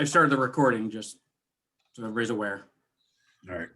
I started the recording just so everybody's aware. All right.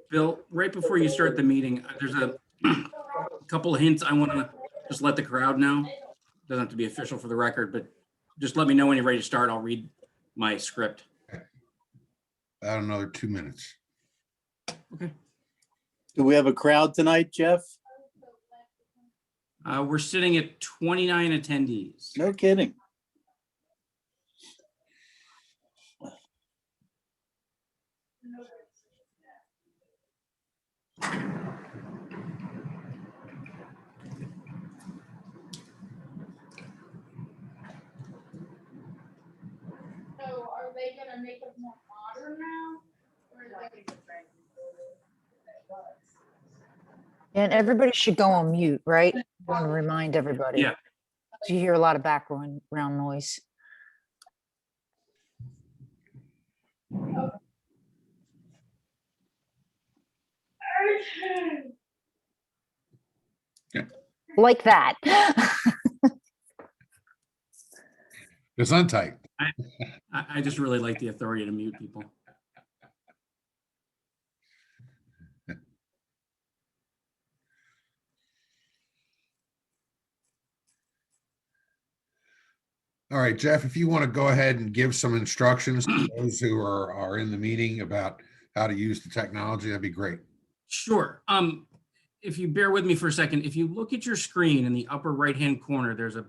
Bill, right before you start the meeting, there's a couple of hints I want to just let the crowd know. Doesn't have to be official for the record, but just let me know when you're ready to start. I'll read my script. About another 2 minutes. Okay. Do we have a crowd tonight, Jeff? We're sitting at 29 attendees. No kidding. So are they gonna make it more modern now? Or is it- And everybody should go on mute, right? I want to remind everybody. Yeah. You hear a lot of background noise. Like that. It's untight. I just really like the authority to mute people. All right, Jeff, if you want to go ahead and give some instructions to those who are in the meeting about how to use the technology, that'd be great. Sure. If you bear with me for a second, if you look at your screen in the upper right-hand corner, there's a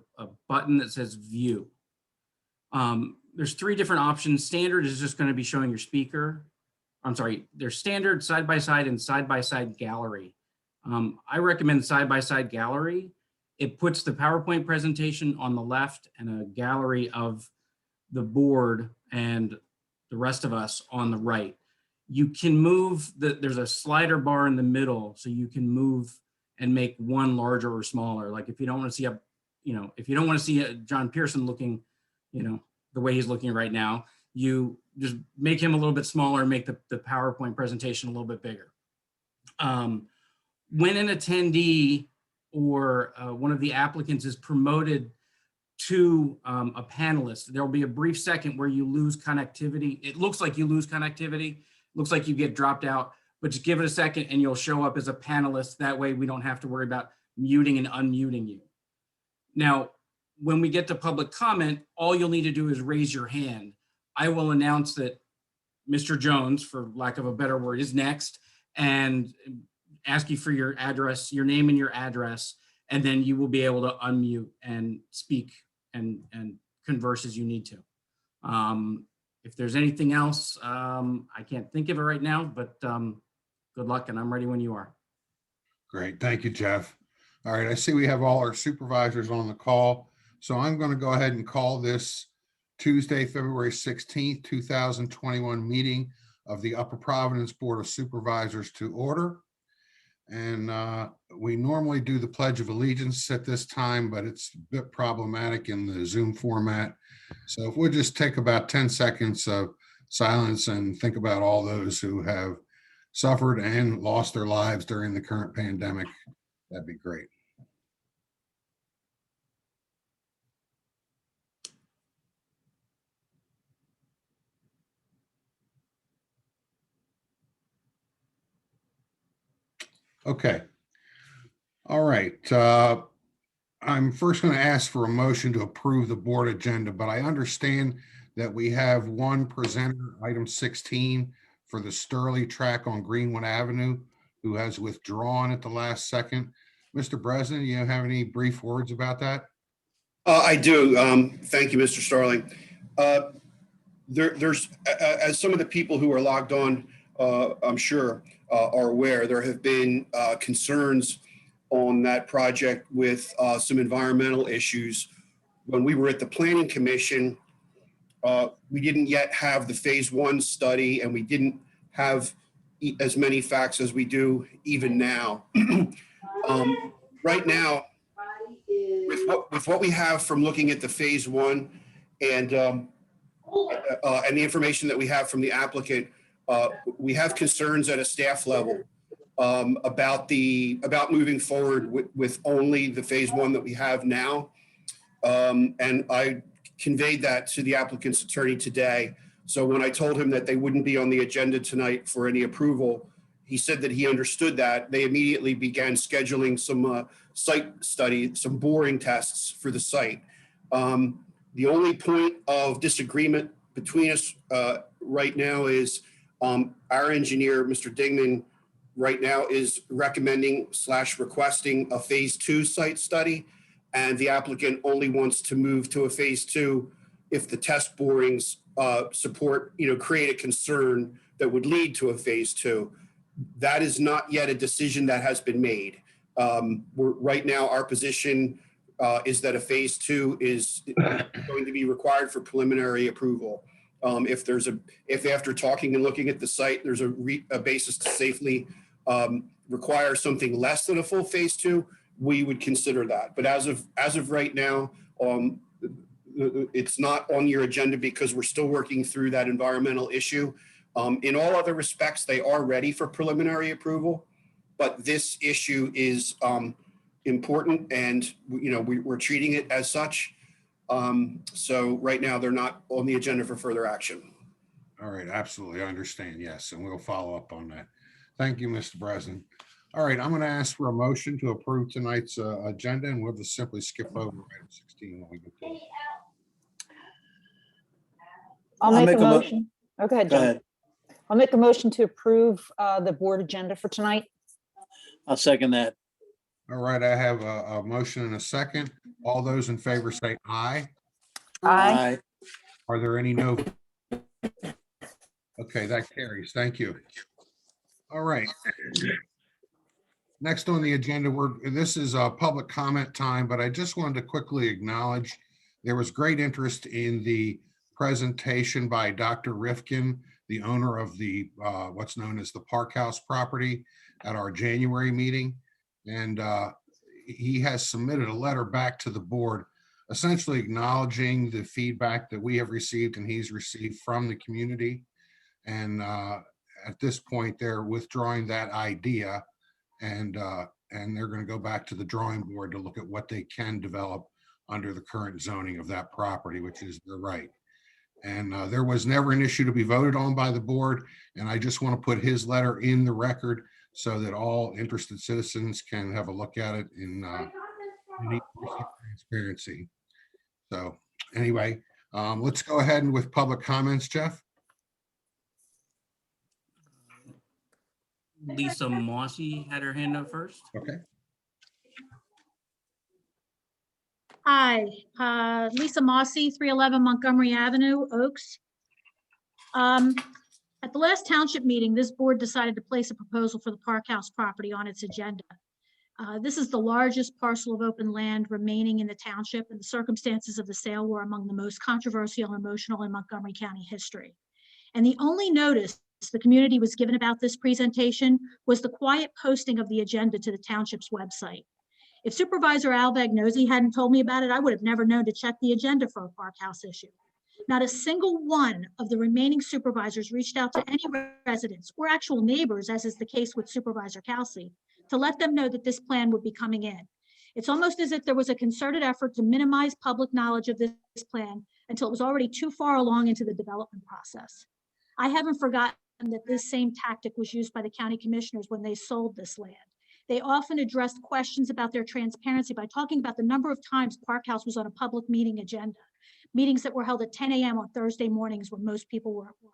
button that says View. There's 3 different options. Standard is just going to be showing your speaker. I'm sorry, there's standard, side-by-side, and side-by-side gallery. I recommend side-by-side gallery. It puts the PowerPoint presentation on the left and a gallery of the board and the rest of us on the right. You can move, there's a slider bar in the middle, so you can move and make one larger or smaller. Like if you don't want to see if you don't want to see John Pearson looking, the way he's looking right now, you just make him a little bit smaller and make the PowerPoint presentation a little bit bigger. When an attendee or one of the applicants is promoted to a panelist, there'll be a brief second where you lose connectivity. It looks like you lose connectivity. Looks like you get dropped out, but just give it a second and you'll show up as a panelist. That way we don't have to worry about muting and unmuting you. Now, when we get to public comment, all you'll need to do is raise your hand. I will announce that Mr. Jones, for lack of a better word, is next and ask you for your address, your name and your address, and then you will be able to unmute and speak and converse as you need to. If there's anything else, I can't think of it right now, but good luck and I'm ready when you are. Great. Thank you, Jeff. All right. I see we have all our supervisors on the call. So I'm going to go ahead and call this Tuesday, February 16th, 2021 meeting of the Upper Providence Board of Supervisors to order. And we normally do the Pledge of Allegiance at this time, but it's a bit problematic in the Zoom format. So if we'll just take about 10 seconds of silence and think about all those who have suffered and lost their lives during the current pandemic, that'd be great. Okay. All right. I'm first going to ask for a motion to approve the board agenda, but I understand that we have one presenter, item 16, for the Sturley track on Greenwood Avenue, who has withdrawn at the last second. Mr. Bresnan, you have any brief words about that? I do. Thank you, Mr. Starling. There's, as some of the people who are logged on, I'm sure, are aware, there have been concerns on that project with some environmental issues. When we were at the Planning Commission, we didn't yet have the phase 1 study, and we didn't have as many facts as we do even now. Right now, with what we have from looking at the phase 1 and the information that we have from the applicant, we have concerns at a staff level about moving forward with only the phase 1 that we have now. And I conveyed that to the applicant's attorney today. So when I told him that they wouldn't be on the agenda tonight for any approval, he said that he understood that. They immediately began scheduling some site study, some boring tests for the site. The only point of disagreement between us right now is our engineer, Mr. Dingman, right now is recommending / requesting a phase 2 site study. And the applicant only wants to move to a phase 2 if the test borings support, create a concern that would lead to a phase 2. That is not yet a decision that has been made. Right now, our position is that a phase 2 is going to be required for preliminary approval. If after talking and looking at the site, there's a basis to safely require something less than a full phase 2, we would consider that. But as of right now, it's not on your agenda because we're still working through that environmental issue. In all other respects, they are ready for preliminary approval, but this issue is important, and we're treating it as such. So right now, they're not on the agenda for further action. All right, absolutely, I understand, yes, and we'll follow up on that. Thank you, Mr. Breslin. All right, I'm going to ask for a motion to approve tonight's agenda, and we'll just simply skip over item 16 when we get to it. I'll make a motion. Oh, go ahead, Go John. ahead. I'll make a motion to approve the board agenda for tonight. I'll second that. All right, I have a motion and a second. All those in favor say aye. Aye. Are there any no? Okay, that carries. Thank you. All right. Next on the agenda, this is a public comment time, but I just wanted to quickly acknowledge there was great interest in the presentation by Dr. Rifkin, the owner of the what's known as the Park House property, at our January meeting. And he has submitted a letter back to the board, essentially acknowledging the feedback that we have received and he's received from the community. And at this point, they're withdrawing that idea, and they're going to go back to the drawing board to look at what they can develop under the current zoning of that property, which is their right. And there was never an issue to be voted on by the board. And I just want to put his letter in the record so that all interested citizens can have a look at it in transparency. So anyway, let's go ahead and with public comments, Jeff. Lisa Mossy had her hand up first. Okay. Hi, Lisa Mossy, 311 Montgomery Avenue, Oaks. At the last township meeting, this board decided to place a proposal for the Park House property on its agenda. This is the largest parcel of open land remaining in the township, and the circumstances of the sale were among the most controversial and emotional in Montgomery County history. And the only notice the community was given about this presentation was the quiet posting of the agenda to the township's website. If Supervisor Alvagnosi hadn't told me about it, I would have never known to check the agenda for a Park House issue. Not a single one of the remaining supervisors reached out to any residents or actual neighbors, as is the case with Supervisor Kelsey, to let them know that this plan would be coming in. It's almost as if there was a concerted effort to minimize public knowledge of this plan until it was already too far along into the development process. I haven't forgotten that this same tactic was used by the county commissioners when they sold this land. They often addressed questions about their transparency by talking about the number of times Park House was on a public meeting agenda, meetings that were held at 10 a.m. on Thursday mornings when most people were at work.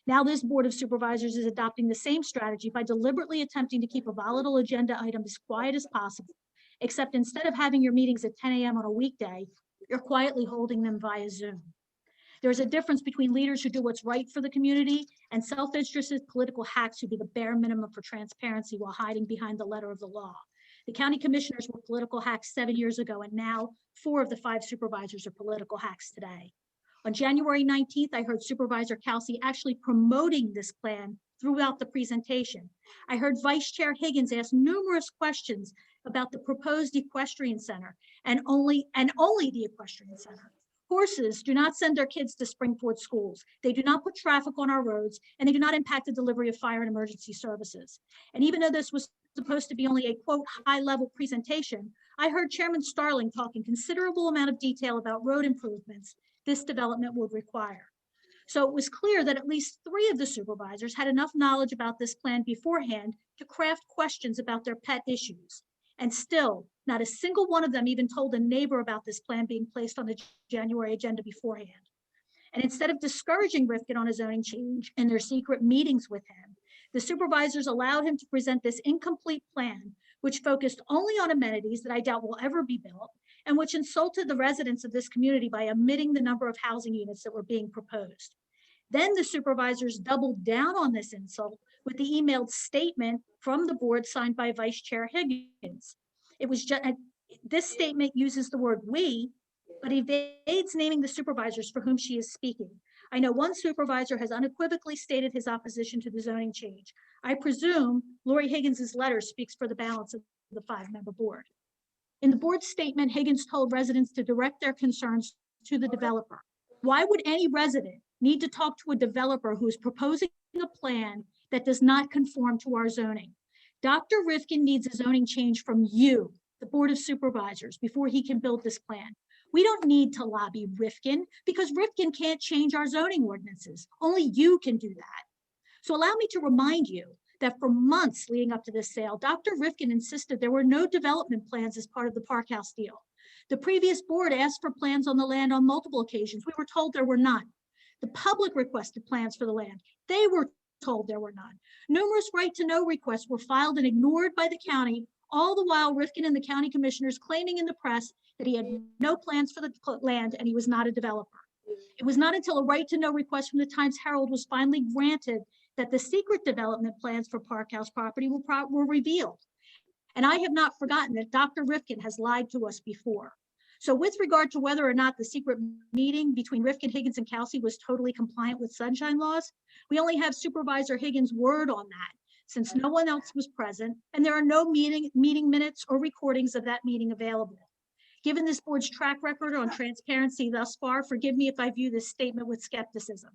Now this Board of Supervisors is adopting the same strategy by deliberately attempting to keep a volatile agenda item as quiet as possible, except instead of having your meetings at 10 a.m. on a weekday, you're quietly holding them via Zoom. There's a difference between leaders who do what's right for the community and self-interested political hacks who do the bare minimum for transparency while hiding behind the letter of the law. The county commissioners were political hacks 7 years ago, and now 4 of the 5 supervisors are political hacks today. On January 19th, I heard Supervisor Kelsey actually promoting this plan throughout the presentation. I heard Vice Chair Higgins ask numerous questions about the proposed equestrian center and only the equestrian center. Horses do not send their kids to Springford schools. They do not put traffic on our roads, and they do not impact the delivery of fire and emergency services. And even though this was supposed to be only a quote high-level presentation, I heard Chairman Starling talk in considerable amount of detail about road improvements this development would require. So it was clear that at least 3 of the supervisors had enough knowledge about this plan beforehand to craft questions about their pet issues. And still, not a single one of them even told a neighbor about this plan being placed on the January agenda beforehand. And instead of discouraging Rifkin on a zoning change in their secret meetings with him, the supervisors allowed him to present this incomplete plan, which focused only on amenities that I doubt will ever be built, and which insulted the residents of this community by omitting the number of housing units that were being proposed. Then the supervisors doubled down on this insult with the emailed statement from the board signed by Vice Chair Higgins. It was just, this statement uses the word "we," but evades naming the supervisors for whom she is speaking. I know one supervisor has unequivocally stated his opposition to the zoning change. I presume Lori Higgins's letter speaks for the balance of the 5-member board. In the board statement, Higgins told residents to direct their concerns to the developer. Why would any resident need to talk to a developer who is proposing a plan that does not conform to our zoning? Dr. Rifkin needs a zoning change from you, the Board of Supervisors, before he can build this plan. We don't need to lobby Rifkin because Rifkin can't change our zoning ordinances. Only you can do that. So allow me to remind you that for months leading up to this sale, Dr. Rifkin insisted there were no development plans as part of the Park House deal. The previous board asked for plans on the land on multiple occasions. We were told there were none. The public requested plans for the land. They were told there were none. Numerous right-to-know requests were filed and ignored by the county, all the while Rifkin and the county commissioners claiming in the press that he had no plans for the land and he was not a developer. It was not until a right-to-know request from the Times-Herald was finally granted that the secret development plans for Park House property were revealed. And I have not forgotten that Dr. Rifkin has lied to us before. So with regard to whether or not the secret meeting between Rifkin, Higgins, and Kelsey was totally compliant with sunshine laws, we only have Supervisor Higgins' word on that, since no one else was present, and there are no meeting minutes or recordings of that meeting available. Given this board's track record on transparency thus far, forgive me if I view this statement with skepticism.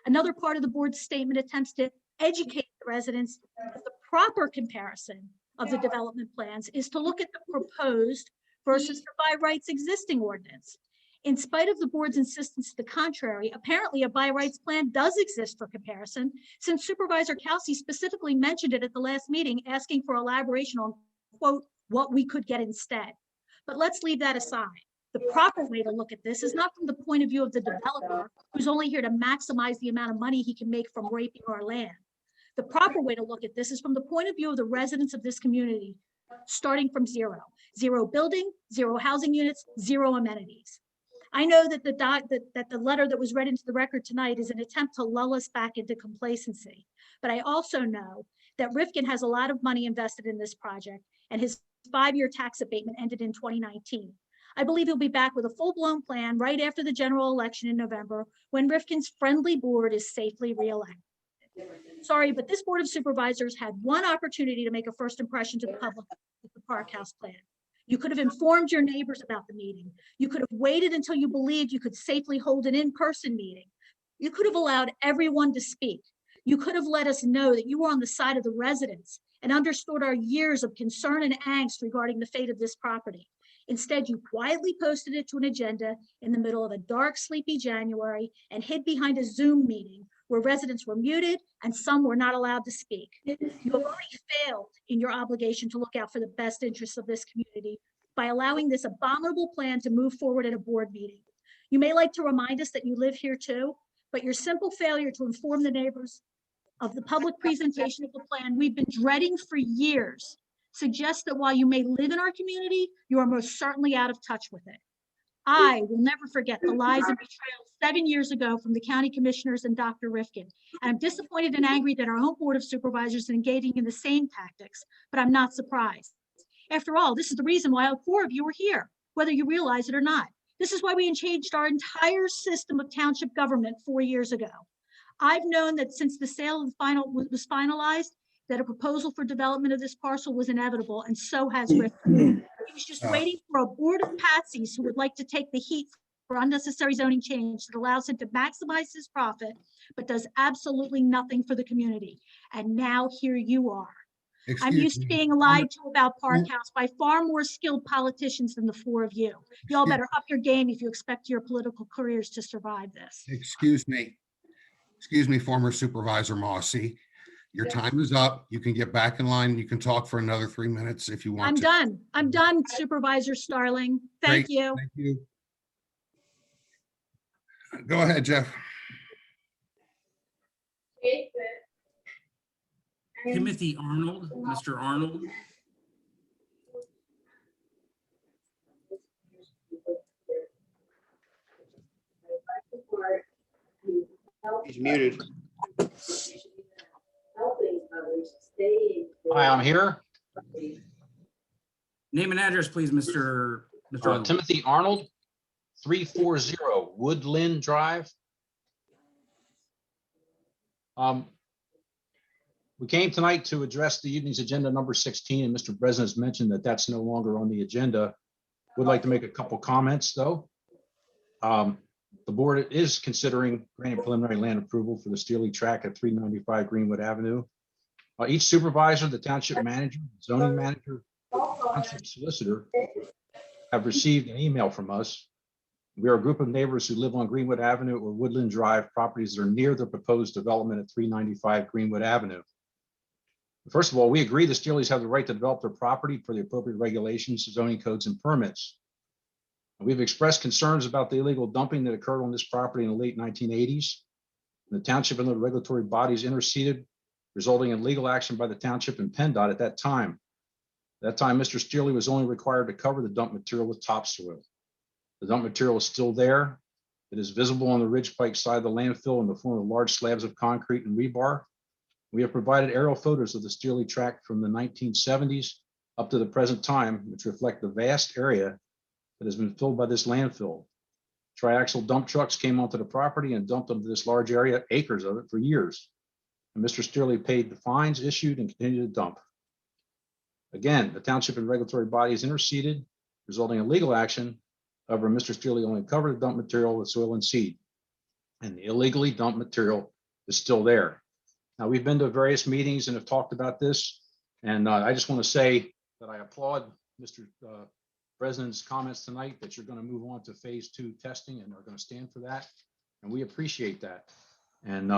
Another part of the board's statement attempts to educate the residents that the proper comparison of the development plans is to look at the proposed versus the by rights existing ordinance. In spite of the board's insistence to the contrary, apparently a by rights plan does exist for comparison, since Supervisor Kelsey specifically mentioned it at the last meeting, asking for elaboration on, quote, what we could get instead. But let's leave that aside. The proper way to look at this is not from the point of view of the developer, who's only here to maximize the amount of money he can make from raping our land. The proper way to look at this is from the point of view of the residents of this community, starting from zero. Zero building, zero housing units, zero amenities. I know that the letter that was read into the record tonight is an attempt to lull us back into complacency. But I also know that Rifkin has a lot of money invested in this project, and his 5-year tax abatement ended in 2019. I believe he'll be back with a full-blown plan right after the general election in November, when Rifkin's friendly board is safely reelected. Sorry, but this Board of Supervisors had one opportunity to make a first impression to the public with the Park House plan. You could have informed your neighbors about the meeting. You could have waited until you believed you could safely hold an in-person meeting. You could have allowed everyone to speak. You could have let us know that you were on the side of the residents and understood our years of concern and angst regarding the fate of this property. Instead, you quietly posted it to an agenda in the middle of a dark, sleepy January and hid behind a Zoom meeting where residents were muted and some were not allowed to speak. You have already failed in your obligation to look out for the best interests of this community by allowing this abominable plan to move forward at a board meeting. You may like to remind us that you live here too, but your simple failure to inform the neighbors of the public presentation of the plan we've been dreading for years suggests that while you may live in our community, you are most certainly out of touch with it. I will never forget the lies and betrayal 7 years ago from the county commissioners and Dr. Rifkin. And I'm disappointed and angry that our own Board of Supervisors is engaging in the same tactics, but I'm not surprised. After all, this is the reason why all 4 of you are here, whether you realize it or not. This is why we changed our entire system of township government 4 years ago. I've known that since the sale was finalized, that a proposal for development of this parcel was inevitable, and so has Rifkin. He was just waiting for a board of patsies who would like to take the heat for unnecessary zoning change that allows him to maximize his profit, but does absolutely nothing for the community. And now here you are. I'm Excuse used to me. being lied to about Park Well- House by far more skilled politicians than the four of you. Y'all better up your game if you expect your political careers to survive this. Excuse me. Excuse me, former Supervisor Mossy. Your time is up. You can get back in line. You can talk for another 3 minutes if you want I'm to. done. I'm done, Supervisor Starling. Thank Great. you. Thank you. Go ahead, Jeff. Timothy Arnold, Mr. Arnold. He's muted. Hi, I'm here. Name and address, please, Mr. Arnold. Timothy Arnold, 340 Woodland Drive. We came tonight to address the evening's agenda number 16, and Mr. President has mentioned that that's no longer on the agenda. Would like to make a couple comments, though. The board is considering granting preliminary land approval for the Steely tract at 395 Greenwood Avenue. Each supervisor, the township manager, zoning manager, township solicitor have received an email from us. We are a group of neighbors who live on Greenwood Avenue or Woodland Drive properties that are near the proposed development at 395 Greenwood Avenue. First of all, we agree the Steelys have the right to develop their property per the appropriate regulations, zoning codes, and permits. We've expressed concerns about the illegal dumping that occurred on this property in the late 1980s. The township and the regulatory bodies interceded, resulting in legal action by the township and PennDOT at that time. At that time, Mr. Steely was only required to cover the dump material with topsoil. The dump material is still there. It is visible on the ridge pike side of the landfill in the form of large slabs of concrete and rebar. We have provided aerial photos of the Steely tract from the 1970s up to the present time, which reflect the vast area that has been filled by this landfill. Triaxle dump trucks came onto the property and dumped onto this large area, acres of it, for years. And Mr. Steely paid the fines issued and continued to dump. Again, the township and regulatory bodies interceded, resulting in legal action. However, Mr. Steely only covered the dump material with soil and seed, and the illegally dumped material is still there. Now, we've been to various meetings and have talked about this, and I just want to say that I applaud Mr. President's comments tonight that you're going to move on to phase 2 testing and are going to stand for that, and we appreciate that. And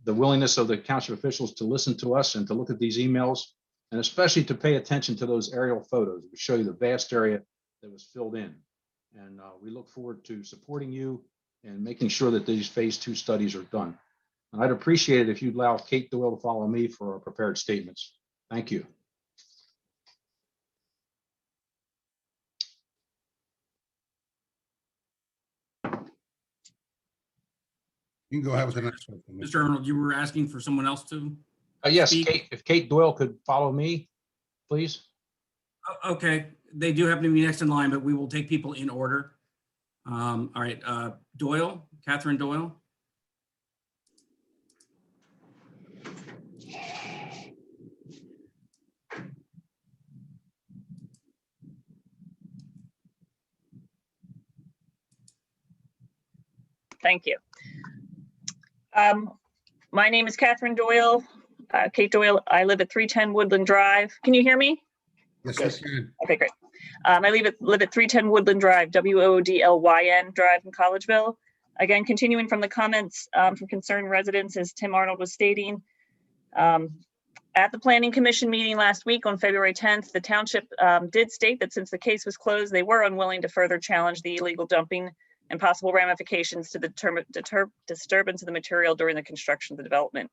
the willingness of the township officials to listen to us and to look at these emails, and especially to pay attention to those aerial photos, which show you the vast area that was filled in. And we look forward to supporting you and making sure that these phase 2 studies are done. And I'd appreciate it if you'd allow Kate Doyle to follow me for our prepared statements. Thank you. You can go ahead with the next one. Mr. Arnold, you were asking for someone else to? Yes, Speak. Kate, if Kate Doyle could follow me, please. Okay, they do happen to be next in line, but we will take people in order. All right, Doyle, Catherine Doyle. Thank you. My name is Catherine Doyle. Kate Doyle. I live at 310 Woodland Drive. Can you hear me? Yes, we can. Okay, great. I live at 310 Woodland Drive, WOODLYN Drive in Collegeville. Again, continuing from the comments from concerned residents, as Tim Arnold was stating, at the Planning Commission meeting last week on February 10th, the township did state that since the case was closed, they were unwilling to further challenge the illegal dumping and possible ramifications to the disturbance of the material during the construction of the development.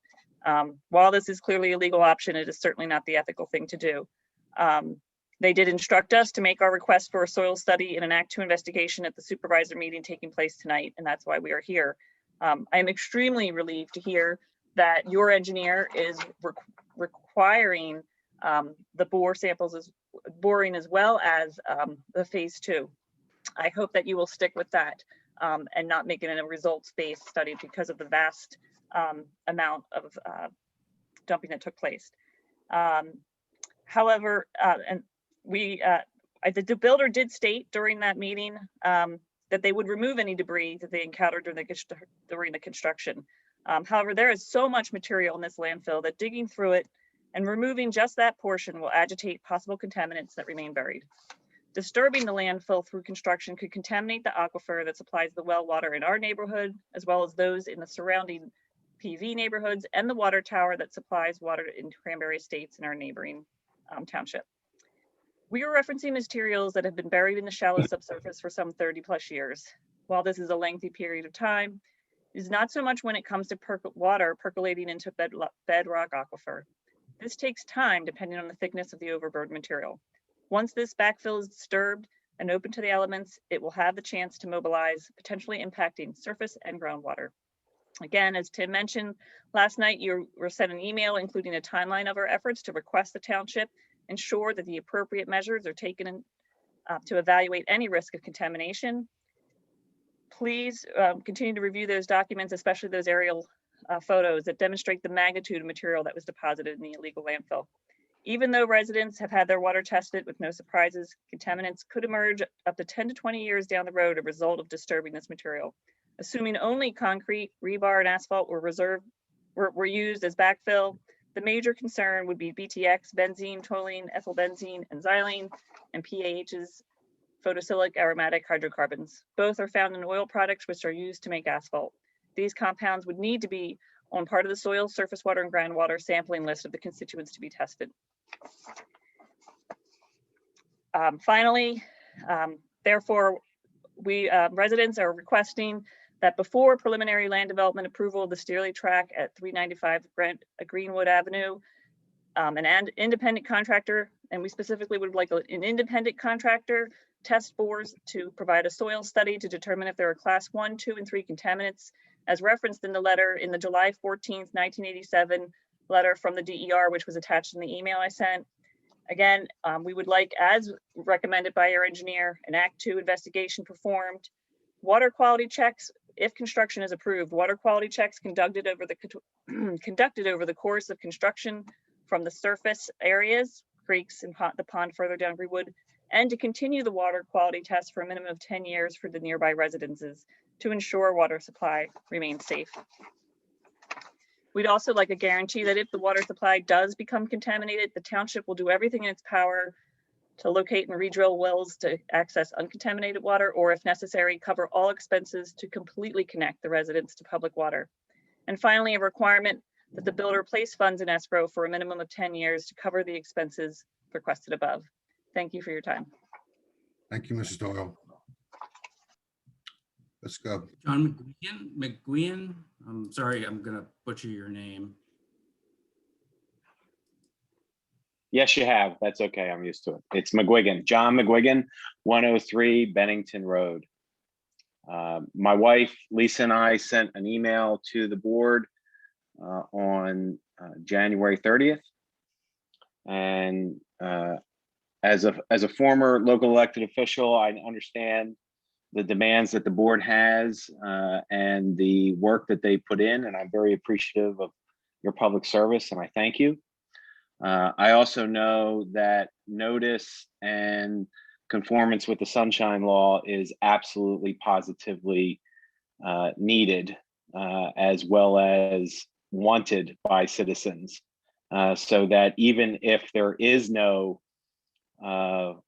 While this is clearly a legal option, it is certainly not the ethical thing to do. They did instruct us to make our request for a soil study and an Act 2 investigation at the supervisor meeting taking place tonight, and that's why we are here. I am extremely relieved to hear that your engineer is requiring the bore samples boring as well as the phase 2. I hope that you will stick with that and not make it a results-based study because of the vast amount of dumping that took place. However, and the builder did state during that meeting that they would remove any debris that they encountered during the construction. However, there is so much material in this landfill that digging through it and removing just that portion will agitate possible contaminants that remain buried. Disturbing the landfill through construction could contaminate the aquifer that supplies the well water in our neighborhood, as well as those in the surrounding PV neighborhoods and the water tower that supplies water in Cranberry Estates in our neighboring township. We are referencing materials that have been buried in the shallow subsurface for some 30+ years. While this is a lengthy period of time, it is not so much when it comes to water percolating into bedrock aquifer. This takes time depending on the thickness of the overburden material. Once this backfill is disturbed and open to the elements, it will have the chance to mobilize, potentially impacting surface and groundwater. Again, as Tim mentioned, last night you were sent an email including a timeline of our efforts to request the township ensure that the appropriate measures are taken to evaluate any risk of contamination. Please continue to review those documents, especially those aerial photos that demonstrate the magnitude of material that was deposited in the illegal landfill. Even though residents have had their water tested with no surprises, contaminants could emerge up to 10 to 20 years down the road as a result of disturbing this material. Assuming only concrete, rebar, and asphalt were used as backfill, the major concern would be BTX, benzene, toluene, ethylbenzene, and xylene, and PAHs, photosylic aromatic hydrocarbons. Both are found in oil products which are used to make asphalt. These compounds would need to be on part of the soil, surface water, and groundwater sampling list of the constituents to be tested. Finally, therefore, we residents are requesting that before preliminary land development approval of the Steerley track at 395 Greenwood Avenue, an independent contractor, and we specifically would like an independent contractor test bores to provide a soil study to determine if there are class 1, 2, and 3 contaminants as referenced in the letter in the July 14th, 1987 letter from the DER, which was attached in the email I sent. Again, we would like, as recommended by our engineer, an Act 2 investigation performed, water quality checks, if construction is approved, water quality checks conducted over the course of construction from the surface areas, creeks and the pond further down Greenwood, and to continue the water quality test for a minimum of 10 years for the nearby residences to ensure water supply remains safe. We'd also like a guarantee that if the water supply does become contaminated, the township will do everything in its power to locate and re-drill wells to access uncontaminated water, or if necessary, cover all expenses to completely connect the residents to public water. And finally, a requirement that the builder place funds in escrow for a minimum of 10 years to cover the expenses requested above. Thank you for your time. Thank you, Mrs. Doyle. Let's go. John McGuigan. I'm sorry, I'm gonna butcher your name. Yes, you have. That's okay. I'm used to it. It's McGuigan, John McGuigan, 103 Bennington Road. My wife, Lisa, and I sent an email to the board on January 30th. And as a former local elected official, I understand the demands that the board has and the work that they put in, and I'm very appreciative of your public service, and I thank you. I also know that notice and conformance with the Sunshine Law is absolutely positively needed, as well as wanted by citizens, so that even if there is no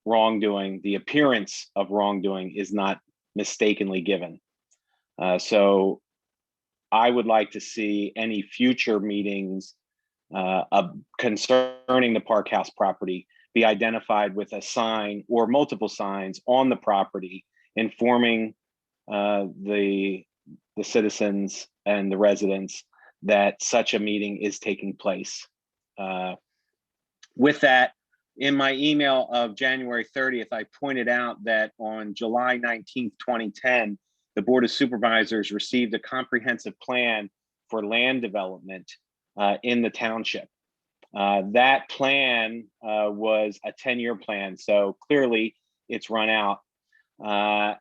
wrongdoing, the appearance of wrongdoing is not mistakenly given. So I would like to see any future meetings concerning the Park House property be identified with a sign or multiple signs on the property informing the citizens and the residents that such a meeting is taking place. With that, in my email of January 30th, I pointed out that on July 19th, 2010, the Board of Supervisors received a comprehensive plan for land development in the township. That plan was a 10-year plan, so clearly it's run out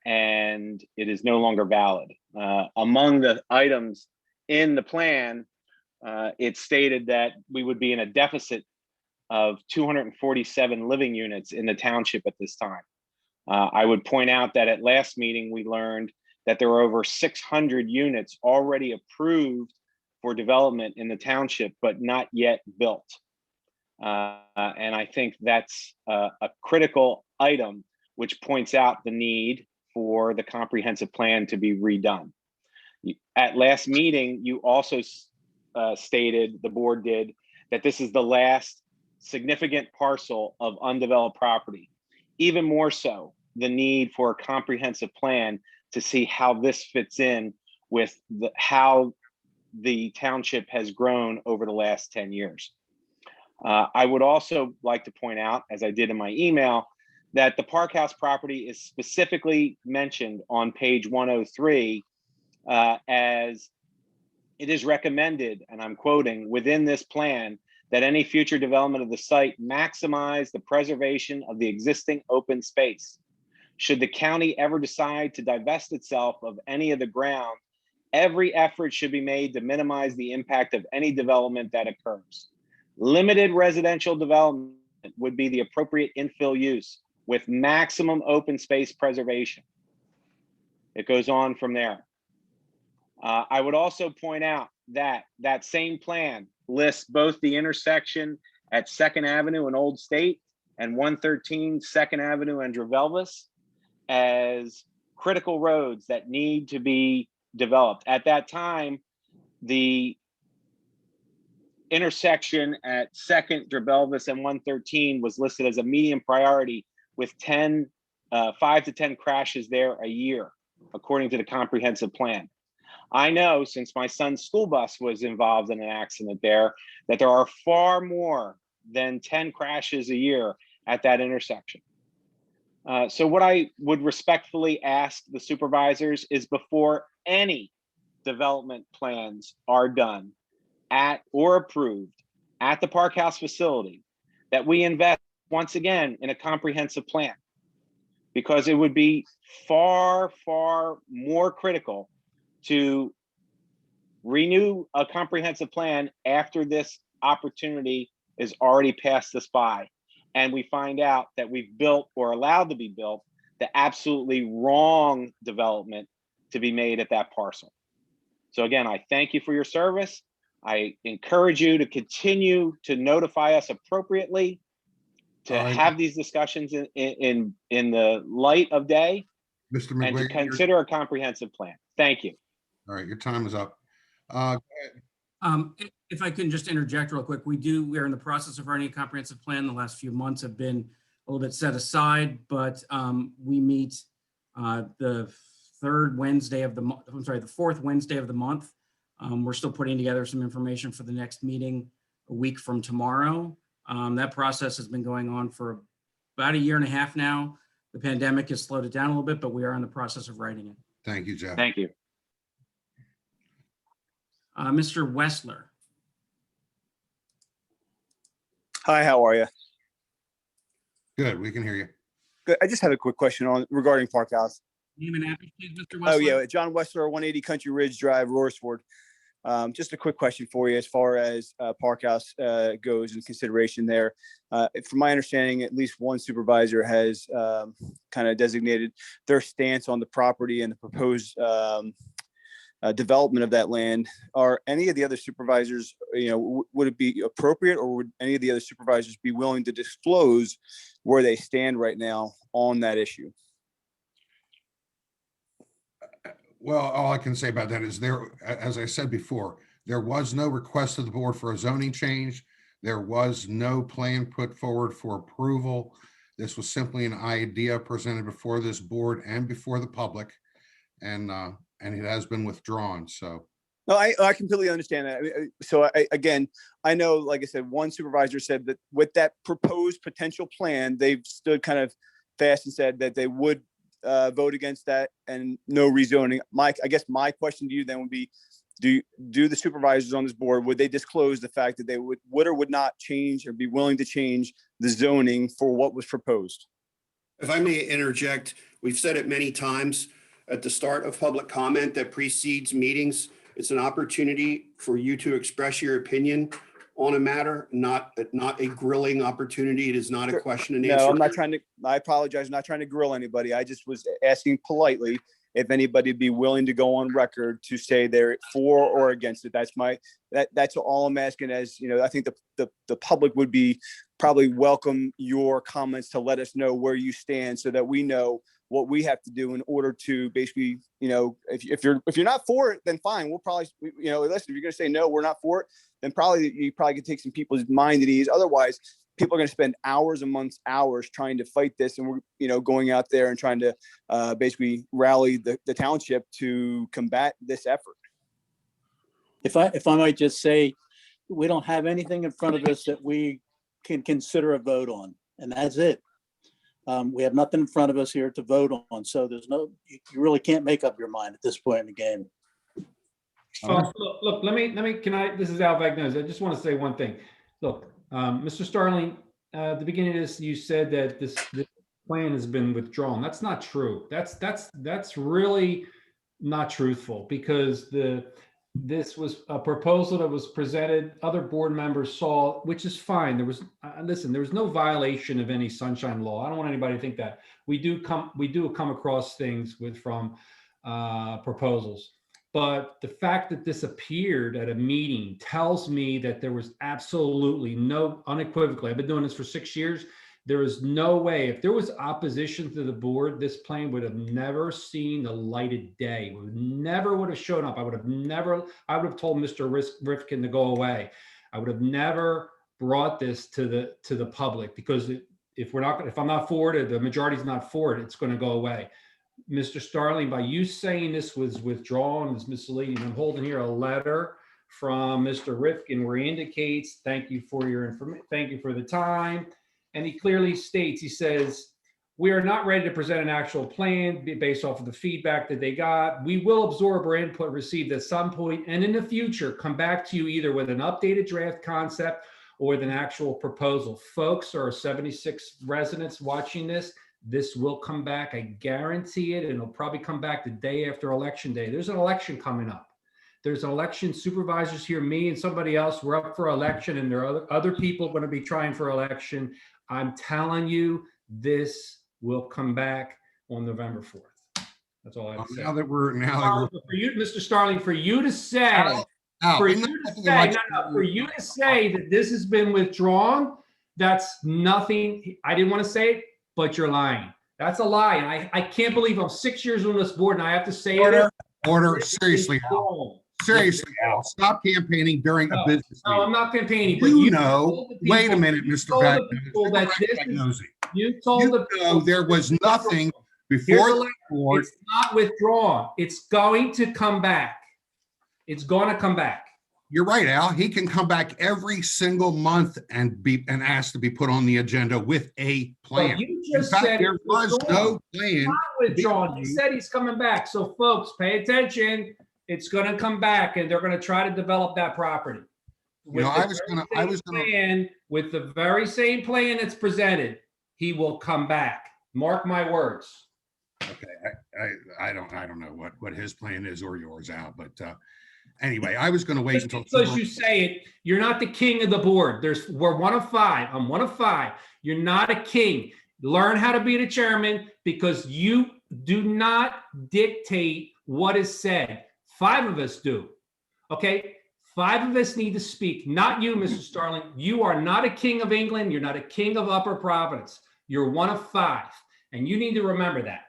and it is no longer valid. Among the items in the plan, it stated that we would be in a deficit of 247 living units in the township at this time. I would point out that at last meeting, we learned that there were over 600 units already approved for development in the township, but not yet built. And I think that's a critical item, which points out the need for the comprehensive plan to be redone. At last meeting, you also stated, the board did, that this is the last significant parcel of undeveloped property. Even more so, the need for a comprehensive plan to see how this fits in with how the township has grown over the last 10 years. I would also like to point out, as I did in my email, that the Park House property is specifically mentioned on page 103 as it is recommended, and I'm quoting, within this plan, that any future development of the site maximize the preservation of the existing open space. Should the county ever decide to divest itself of any of the ground, every effort should be made to minimize the impact of any development that occurs. Limited residential development would be the appropriate infill use with maximum open space preservation. It goes on from there. I would also point out that that same plan lists both the intersection at 2nd Avenue and Old State and 113 2nd Avenue and Dravelvis as critical roads that need to be developed. At that time, the intersection at 2nd, Dravelvis, and 113 was listed as a medium priority with 5 to 10 crashes there a year, according to the comprehensive plan. I know, since my son's school bus was involved in an accident there, that there are far more than 10 crashes a year at that intersection. So what I would respectfully ask the supervisors is, before any development plans are done at or approved at the Park House facility, that we invest once again in a comprehensive plan, because it would be far, far more critical to renew a comprehensive plan after this opportunity is already passed us by, and we find out that we've built or allowed to be built the absolutely wrong development to be made at that parcel. So again, I thank you for your service. I encourage you to continue to notify us appropriately, to have these discussions in the light of day, Mr. and to McGuigan, consider a comprehensive plan. Thank you. all right, your time is up. If I can just interject real quick, we are in the process of writing a comprehensive plan. The last few months have been a little bit set aside, but we meet the fourth Wednesday of the month. We're still putting together some information for the next meeting a week from tomorrow. That process has been going on for about 1.5 years now. The pandemic has slowed it down a little bit, but we are in the process of writing it. Thank you, Jeff. Thank you. Mr. Wessler. Hi, how are you? Good, we can hear you. Good. I just have a quick question regarding Park House. Name and address, please, Mr. Wessler. Oh yeah, John Wessler, 180 Country Ridge Drive, Roarsford. Just a quick question for you as far as Park House goes in consideration there. From my understanding, at least one supervisor has kind of designated their stance on the property and the proposed development of that land. Are any of the other supervisors, would it be appropriate, or would any of the other supervisors be willing to disclose where they stand right now on that issue? Well, all I can say about that is as I said before, there was no request to the board for a zoning change. There was no plan put forward for approval. This was simply an idea presented before this board and before the public, and it has been withdrawn. So. No, I completely understand that. So I know, like I said, one supervisor said that with that proposed potential plan, they've stood kind of fast and said that they would vote against that and no rezoning. I guess my question to you then would be, do the supervisors on this board, would they disclose the fact that they would or would not change or be willing to change the zoning for what was proposed? If I may interject, we've said it many times at the start of public comment that precedes meetings. It's an opportunity for you to express your opinion on a matter, not a grilling opportunity. It is not a question and answer. No, I'm not trying to, I apologize, I'm not trying to grill anybody. I just was asking politely if anybody'd be willing to go on record to say they're for or against it. That's all I'm asking. As you know, I think the public would be probably welcome your comments to let us know where you stand so that we know what we have to do in order to basically, you know, if you're not for it, then fine. We'll probably, you know, listen, if you're going to say no, we're not for it, then you probably could take some people's mind at ease. Otherwise, people are going to spend hours and months, hours trying to fight this. And we're, you know, going out there and trying to basically rally the township to combat this effort. If I might just say, we don't have anything in front of us that we can consider a vote on, and that's it. We have nothing in front of us here to vote on. So you really can't make up your mind at this point in the game. Look, this is Al Vagnoz. I just want to say one thing. Look, Mr. Starling, at the beginning of this, you said that this plan has been withdrawn. That's not true. That's really not truthful, because this was a proposal that was presented. Other board members saw, which is fine. There was no violation of any sunshine law. I don't want anybody to think that. We do come across things from proposals. But the fact that this appeared at a meeting tells me that there was absolutely unequivocally, I've been doing this for 6 years. There is no way, if there was opposition to the board, this plan would have never seen the light of day. It never would have shown up. I would have told Mr. Rifkin to go away. I would have never brought this to the public, because if I'm not for it, or the majority's not for it, it's going to go away. Mr. Starling, by you saying this was withdrawn is misleading. I'm holding here a letter from Mr. Rifkin where he indicates, thank you for your information, thank you for the time. And he clearly states, he says, we are not ready to present an actual plan based off of the feedback that they got. We will absorb our input received at some point, and in the future, come back to you either with an updated draft concept or with an actual proposal. Folks, there are 76 residents watching this. This will come back. I guarantee it. And it'll probably come back the day after election day. There's an election coming up. There's an election. Supervisors here, me and somebody else, we're up for election, and there are other people going to be trying for election. I'm telling you, this will come back on November 4th. That's all I have to say. Now that we're For you, Mr. Starling, for you to say, for you to say that this has been withdrawn, that's nothing. I didn't want to say it, but you're lying. That's a lie. And I can't believe I'm 6 years on this board and I have to say it. Order. Seriously, Al. Seriously, Al. Stop campaigning during a business meeting. No, I'm not campaigning. You know, wait a minute, Mr. Vagnoz. You told the people there was nothing before the board. It's not withdrawn. It's going to come back. It's going to come back. You're right, Al. He can come back every single month and ask to be put on the agenda with a plan. But you just said there was no plan. Not withdrawn. He said he's coming back. So, folks, pay attention. It's going to come back, and they're going to try to develop that property. With the very same plan that's presented, he will come back. Mark my words. Okay, I don't know what his plan is or yours, Al, but anyway, I was going to wait until because you say it. You're not the king of the board. We're 1 of 5. I'm 1 of 5. You're not a king. Learn how to be the chairman, because you do not dictate what is said. 5 of us do. Okay? 5 of us need to speak. Not you, Mr. Starling. You are not a king of England. You're not a king of Upper Providence. You're 1 of 5. And you need to remember that.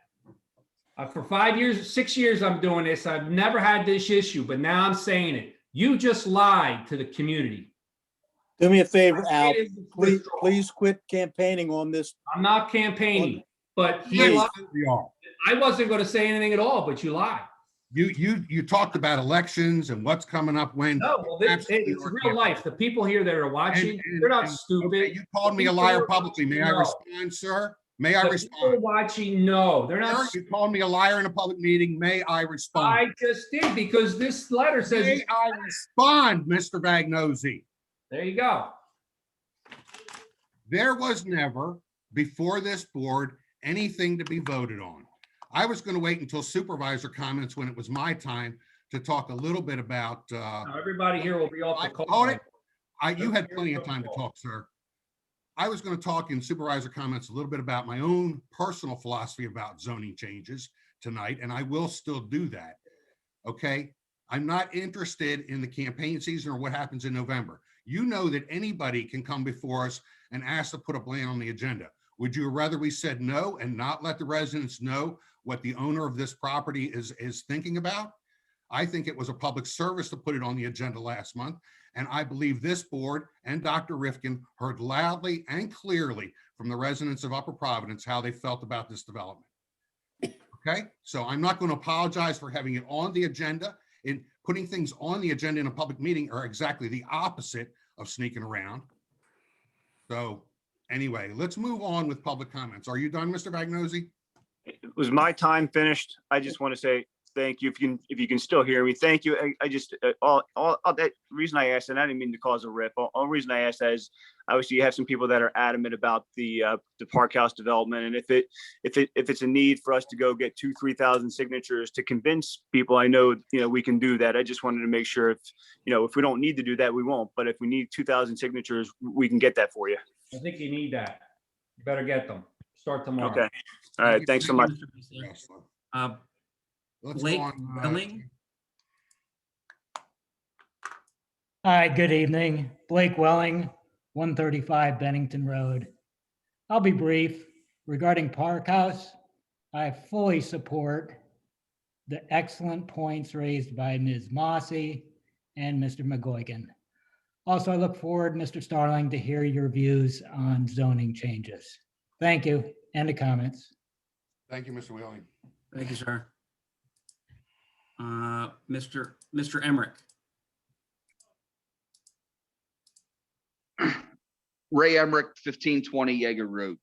For 5 years, 6 years, I'm doing this. I've never had this issue, but now I'm saying it. You just lied to the community. Do me a favor, Al. Please quit campaigning on this. I'm not campaigning, but I wasn't going to say anything at all, but you lied. You talked about elections and what's coming up when. No, well, it's real life. The people here that are watching, they're not stupid. Okay, you called me a liar publicly. May I respond, sir? May I respond? People watching, no, they're not. Sir, you called me a liar in a public meeting. May I respond? I just did, because this letter says. May I respond, Mr. Vagnoz? There you go. There was never, before this board, anything to be voted on. I was going to wait until supervisor comments when it was my time to talk a little bit about. Everybody here will be off the call. You had plenty of time to talk, sir. I was going to talk in supervisor comments a little bit about my own personal philosophy about zoning changes tonight, and I will still do that. Okay? I'm not interested in the campaign season or what happens in November. You know that anybody can come before us and ask to put a plan on the agenda. Would you rather we said no and not let the residents know what the owner of this property is thinking about? I think it was a public service to put it on the agenda last month. And I believe this board and Dr. Rifkin heard loudly and clearly from the residents of Upper Providence how they felt about this development. Okay, so I'm not going to apologize for having it on the agenda. And putting things on the agenda in a public meeting are exactly the opposite of sneaking around. So anyway, let's move on with public comments. Are you done, Mr. Vagnozzi? Was my time finished? I just want to say thank you. If you can still hear me, thank you. I just that reason I asked, and I didn't mean to cause a rip. All reason I asked that is obviously you have some people that are adamant about the Park House development, and if it's a need for us to go get 2,000-3,000 signatures to convince people, I know we can do that. I just wanted to make sure if we don't need to do that, we won't. But if we need 2,000 signatures, we can get that for you. I think you need that. You better get them. Start tomorrow. Okay. All right. Thanks so much. Let's Blake go on. Welling. Hi, good evening. Blake Welling, 135 Bennington Road. I'll be brief. Regarding Park House, I fully support the excellent points raised by Ms. Mossy and Mr. McGuigan. Also, I look forward, Mr. Starling, to hear your views on zoning changes. Thank you. End of comments. Thank you, Mr. Wheeling. Thank you, sir. Mr. Emmerich. Ray Emmerich, 1520 Jaeger Road.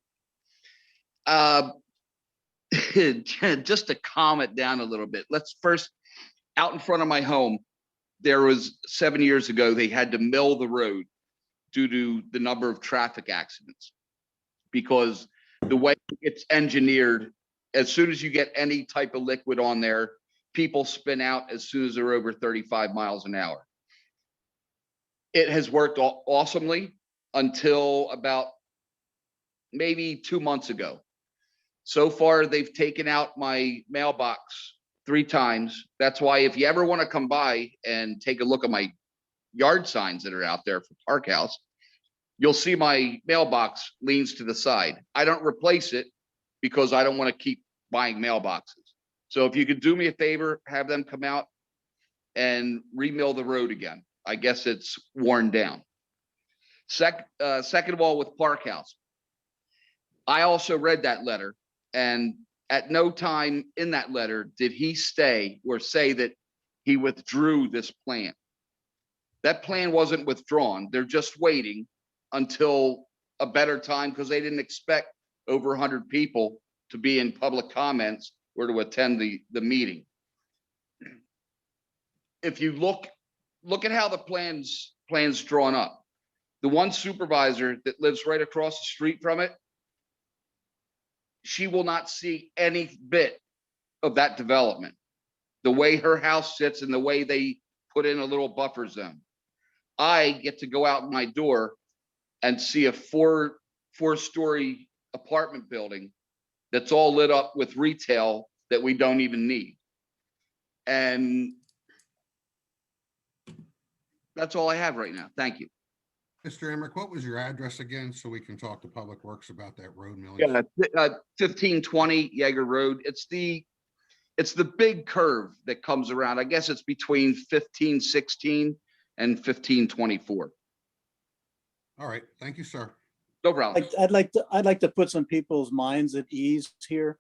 Just to calm it down a little bit, let's first, out in front of my home, there was 7 years ago, they had to mill the road due to the number of traffic accidents. Because the way it's engineered, as soon as you get any type of liquid on there, people spin out as soon as they're over 35 miles an hour. It has worked awesomely until about maybe 2 months ago. So far, they've taken out my mailbox 3 times. That's why if you ever want to come by and take a look at my yard signs that are out there for Park House, you'll see my mailbox leans to the side. I don't replace it because I don't want to keep buying mailboxes. So if you could do me a favor, have them come out and remill the road again. I guess it's worn down. Second of all, with Park House, I also read that letter, and at no time in that letter did he stay or say that he withdrew this plan. That plan wasn't withdrawn. They're just waiting until a better time because they didn't expect over 100 people to be in public comments or to attend the meeting. If you look at how the plan's drawn up, the one supervisor that lives right across the street from it, she will not see any bit of that development. The way her house sits and the way they put in a little buffer zone. I get to go out my door and see a four-story apartment building that's all lit up with retail that we don't even need. And that's all I have right now. Thank you. Mr. Emmerich, what was your address again so we can talk to Public Works about that road milling? Yeah, 1520 Jaeger Road. It's the big curve that comes around. I guess it's between 1516 and 1524. All right, thank you, sir. No problem. I'd like to put some people's minds at ease here.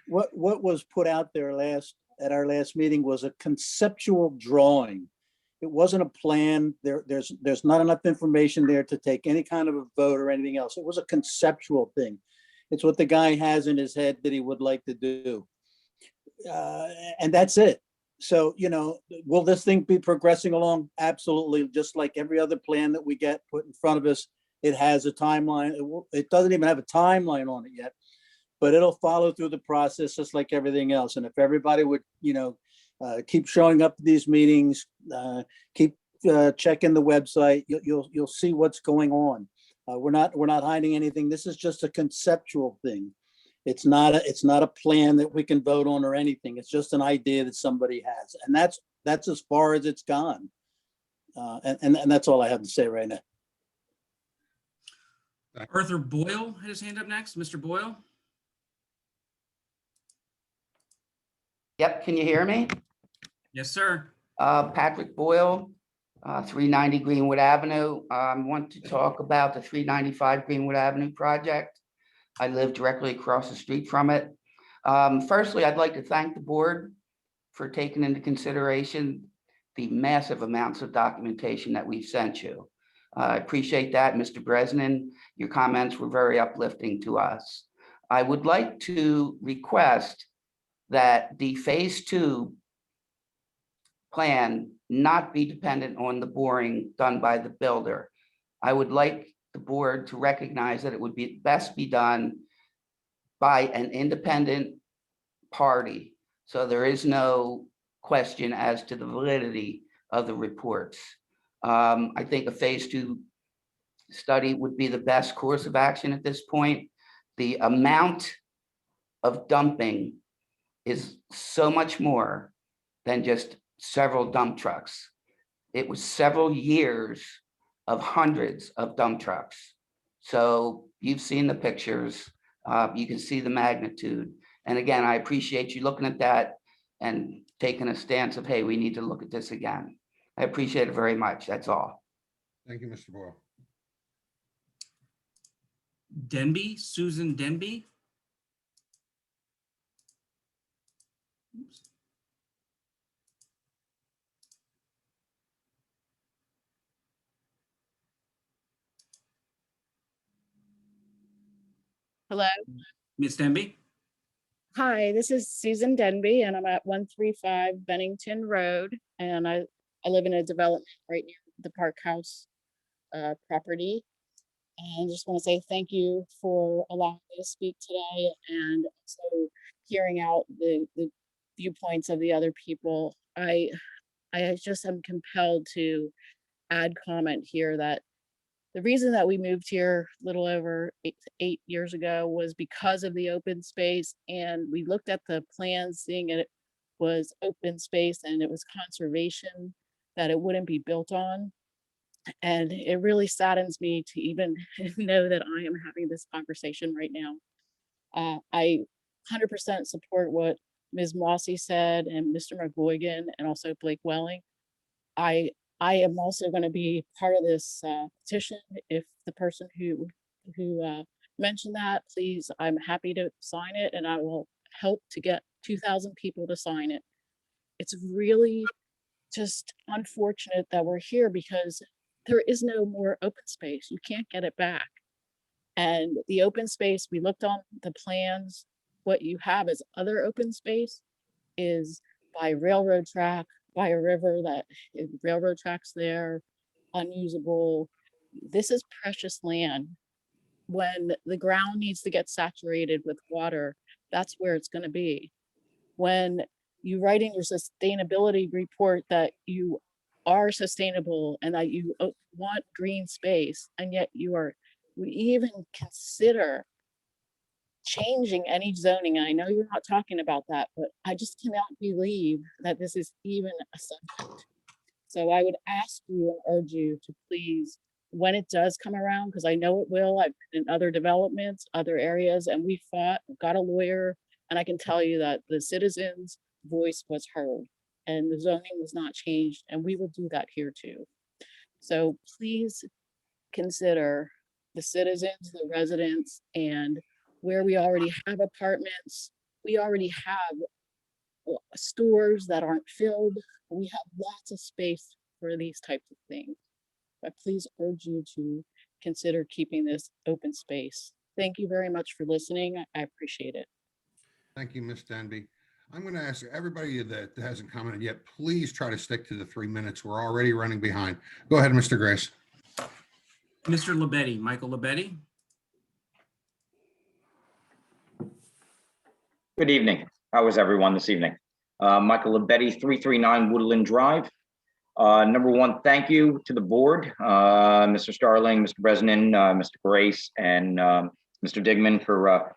What was put out there at our last meeting was a conceptual drawing. It wasn't a plan. There's not enough information there to take any kind of a vote or anything else. It was a conceptual thing. It's what the guy has in his head that he would like to do. And that's it. So, will this thing be progressing along? Absolutely. Just like every other plan that we get put in front of us, it has a timeline. It doesn't even have a timeline on it yet, but it'll follow through the process just like everything else. And if everybody would, keep showing up to these meetings, keep checking the website, you'll see what's going on. We're not hiding anything. This is just a conceptual thing. It's not a plan that we can vote on or anything. It's just an idea that somebody has. And that's as far as it's gone. And that's all I have to say right now. Arthur Boyle had his hand up next. Mr. Boyle? Yep, can you hear me? Yes, sir. Patrick Boyle, 390 Greenwood Avenue. I want to talk about the 395 Greenwood Avenue project. I live directly across the street from it. Firstly, I'd like to thank the board for taking into consideration the massive amounts of documentation that we've sent you. I appreciate that, Mr. Bresnan. Your comments were very uplifting to us. I would like to request that the phase 2 plan not be dependent on the boring done by the builder. I would like the board to recognize that it would be best be done by an independent party. So there is no question as to the validity of the reports. I think a phase 2 study would be the best course of action at this point. The amount of dumping is so much more than just several dump trucks. It was several years of hundreds of dump trucks. So you've seen the pictures, you can see the magnitude. And again, I appreciate you looking at that and taking a stance of, hey, we need to look at this again. I appreciate it very much. That's all. Thank you, Mr. Boyle. Denby, Susan Denby. Oops. Hello. Ms. Denby? Hi, this is Susan Denby, and I'm at 135 Bennington Road, and I live in a development right near the Park House property. And just want to say thank you for allowing me to speak today, and also hearing out the viewpoints of the other people. I just am compelled to add comment here that the reason that we moved here a little over eight years ago was because of the open space, and we looked at the plans, seeing it was open space and it was conservation that it wouldn't be built on. And it really saddens me to even know that I am having this conversation right now. I 100% support what Ms. Mossy said and Mr. McGuigan and also Blake Welling. I am also going to be part of this petition. If the person who mentioned that, please, I'm happy to sign it, and I will help to get 2,000 people to sign it. It's really just unfortunate that we're here because there is no more open space. You can't get it back. And the open space, we looked on the plans, what you have as other open space is by railroad track, by a river that railroad tracks there, unusable. This is precious land. When the ground needs to get saturated with water, that's where it's going to be. When you write in your sustainability report that you are sustainable and that you want green space, and yet we even consider changing any zoning. I know you're not talking about that, but I just cannot believe that this is even a subject. So I would ask you and urge you to please, when it does come around, because I know it will, I've been in other developments, other areas, and we fought, got a lawyer, and I can tell you that the citizens' voice was heard and the zoning was not changed, and we will do that here too. So please consider the citizens, the residents, and where we already have apartments, we already have stores that aren't filled. We have lots of space for these types of things. But please urge you to consider keeping this open space. Thank you very much for listening. I appreciate it. Thank you, Ms. Denby. I'm going to ask everybody that hasn't commented yet, please try to stick to the 3 minutes. We're already running behind. Go ahead, Mr. Grace. Mr. Lebetti, Michael Lebetti. Good evening. How is everyone this evening? Michael Lebetti, 339 Woodland Drive. Number one, thank you to the board, Mr. Starling, Mr. Bresnan, Mr. Grace, and Mr. Digman for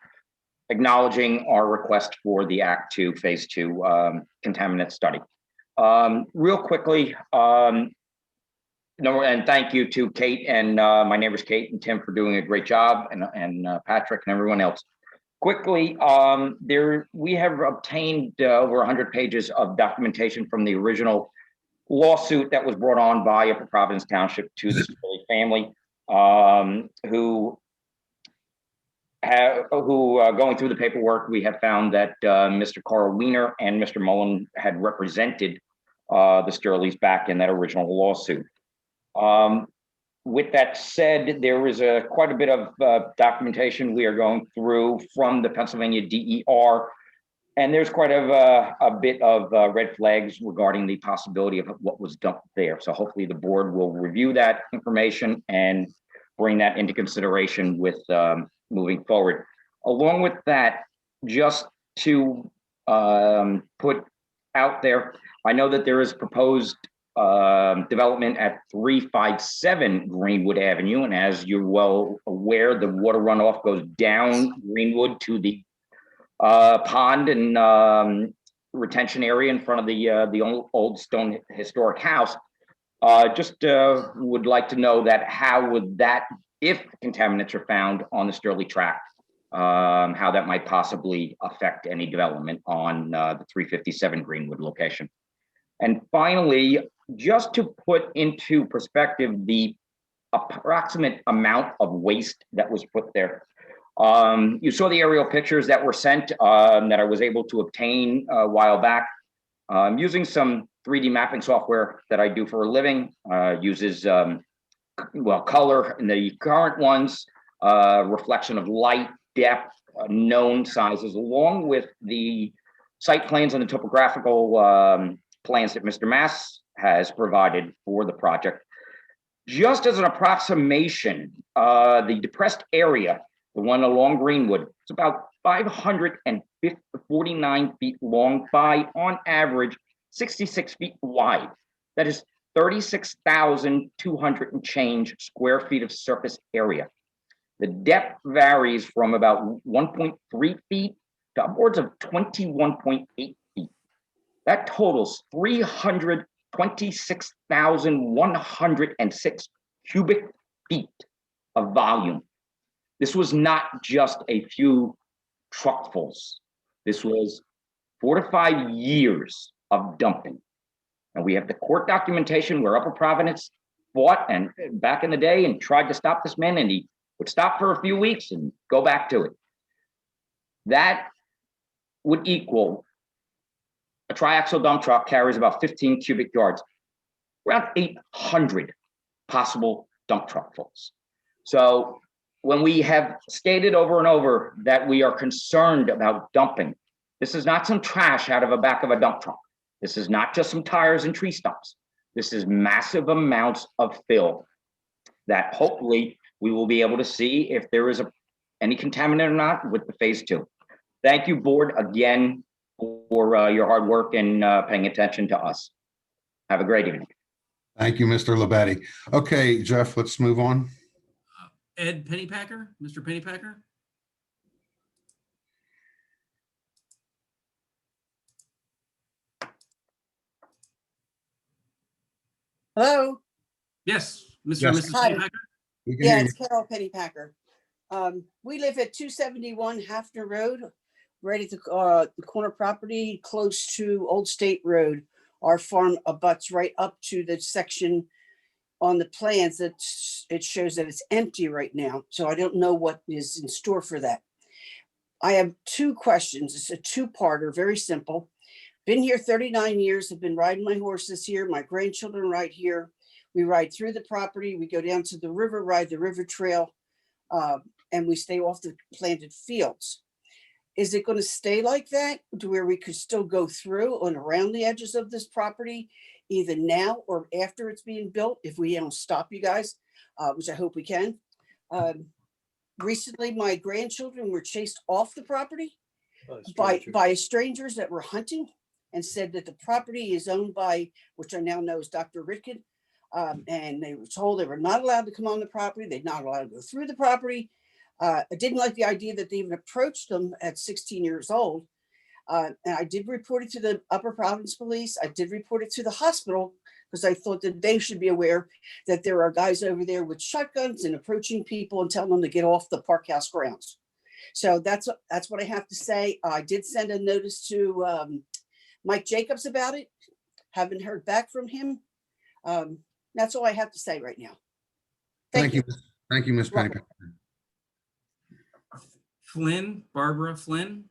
acknowledging our request for the Act 2, Phase 2 contaminant study. Real quickly, no, and thank you to Kate and my neighbors, Kate and Tim, for doing a great job, and Patrick and everyone else. Quickly, we have obtained over 100 pages of documentation from the original lawsuit that was brought on by Upper Providence Township to the Sterling family, who going through the paperwork, we have found that Mr. Carl Wiener and Mr. Mullen had represented the Sterlings back in that original lawsuit. With that said, there is quite a bit of documentation we are going through from the Pennsylvania DER, and there's quite a bit of red flags regarding the possibility of what was dumped there. So hopefully the board will review that information and bring that into consideration with moving forward. Along with that, just to put out there, I know that there is proposed development at 357 Greenwood Avenue, and as you're well aware, the water runoff goes down Greenwood to the pond and retention area in front of the old stone historic house. Just would like to know that how would that, if contaminants are found on the Sterling tract, how that might possibly affect any development on the 357 Greenwood location. And finally, just to put into perspective the approximate amount of waste that was put there. You saw the aerial pictures that were sent that I was able to obtain a while back. Using some 3D mapping software that I do for a living, uses color in the current ones, reflection of light, depth, known sizes, along with the site plans and the topographical plans that Mr. Mass has provided for the project. Just as an approximation, the depressed area, the one along Greenwood, it's about 549 feet long by, on average, 66 feet wide. That is 36,200 and change square feet of surface area. The depth varies from about 1.3 feet to upwards of 21.8 feet. That totals 326,106 cubic feet of volume. This was not just a few truckfuls. This was 4 to 5 years of dumping. And we have the court documentation where Upper Providence fought and back in the day and tried to stop this man, and he would stop for a few weeks and go back to it. That would equal a triaxle dump truck carries about 15 cubic yards, around 800 possible dump truckfuls. So when we have stated over and over that we are concerned about dumping, this is not some trash out of the back of a dump truck. This is not just some tires and tree stumps. This is massive amounts of fill that hopefully we will be able to see if there is any contaminant or not with the phase 2. Thank you, board, again for your hard work and paying attention to us. Have a great evening. Thank you, Mr. Labetti. Okay, Jeff, let's move on. Ed Pennypacker, Mr. Pennypacker. Hello? Yes, Mr. Yes. and Mrs. Hi. Pennypacker. We can Yeah, hear it's Carol Pennypacker. We live at 271 Hafner Road, right at the corner property, close to Old State Road. Our farm abuts right up to the section on the plans that it shows that it's empty right now. So I don't know what is in store for that. I have 2 questions. It's a 2-parter, very simple. Been here 39 years, have been riding my horses here. My grandchildren ride here. We ride through the property. We go down to the river, ride the river trail, and we stay off the planted fields. Is it going to stay like that to where we could still go through and around the edges of this property, either now or after it's being built, if we don't stop you guys, which I hope we can? Recently, my grandchildren were chased off the property by strangers that were hunting, and said that the property is owned by, which I now know is Dr. Ritkin. And they were told they were not allowed to come on the property. They're not allowed to go through the property. I didn't like the idea that they even approached them at 16 years old. And I did report it to the Upper Providence Police. I did report it to the hospital because I thought that they should be aware that there are guys over there with shotguns and approaching people and telling them to get off the park house grounds. So that's what I have to say. I did send a notice to Mike Jacobs about it. Haven't heard back from him. That's all I have to say right now. Thank you. Thank you, Ms. Welcome. Pennypacker. Flynn, Barbara Flynn.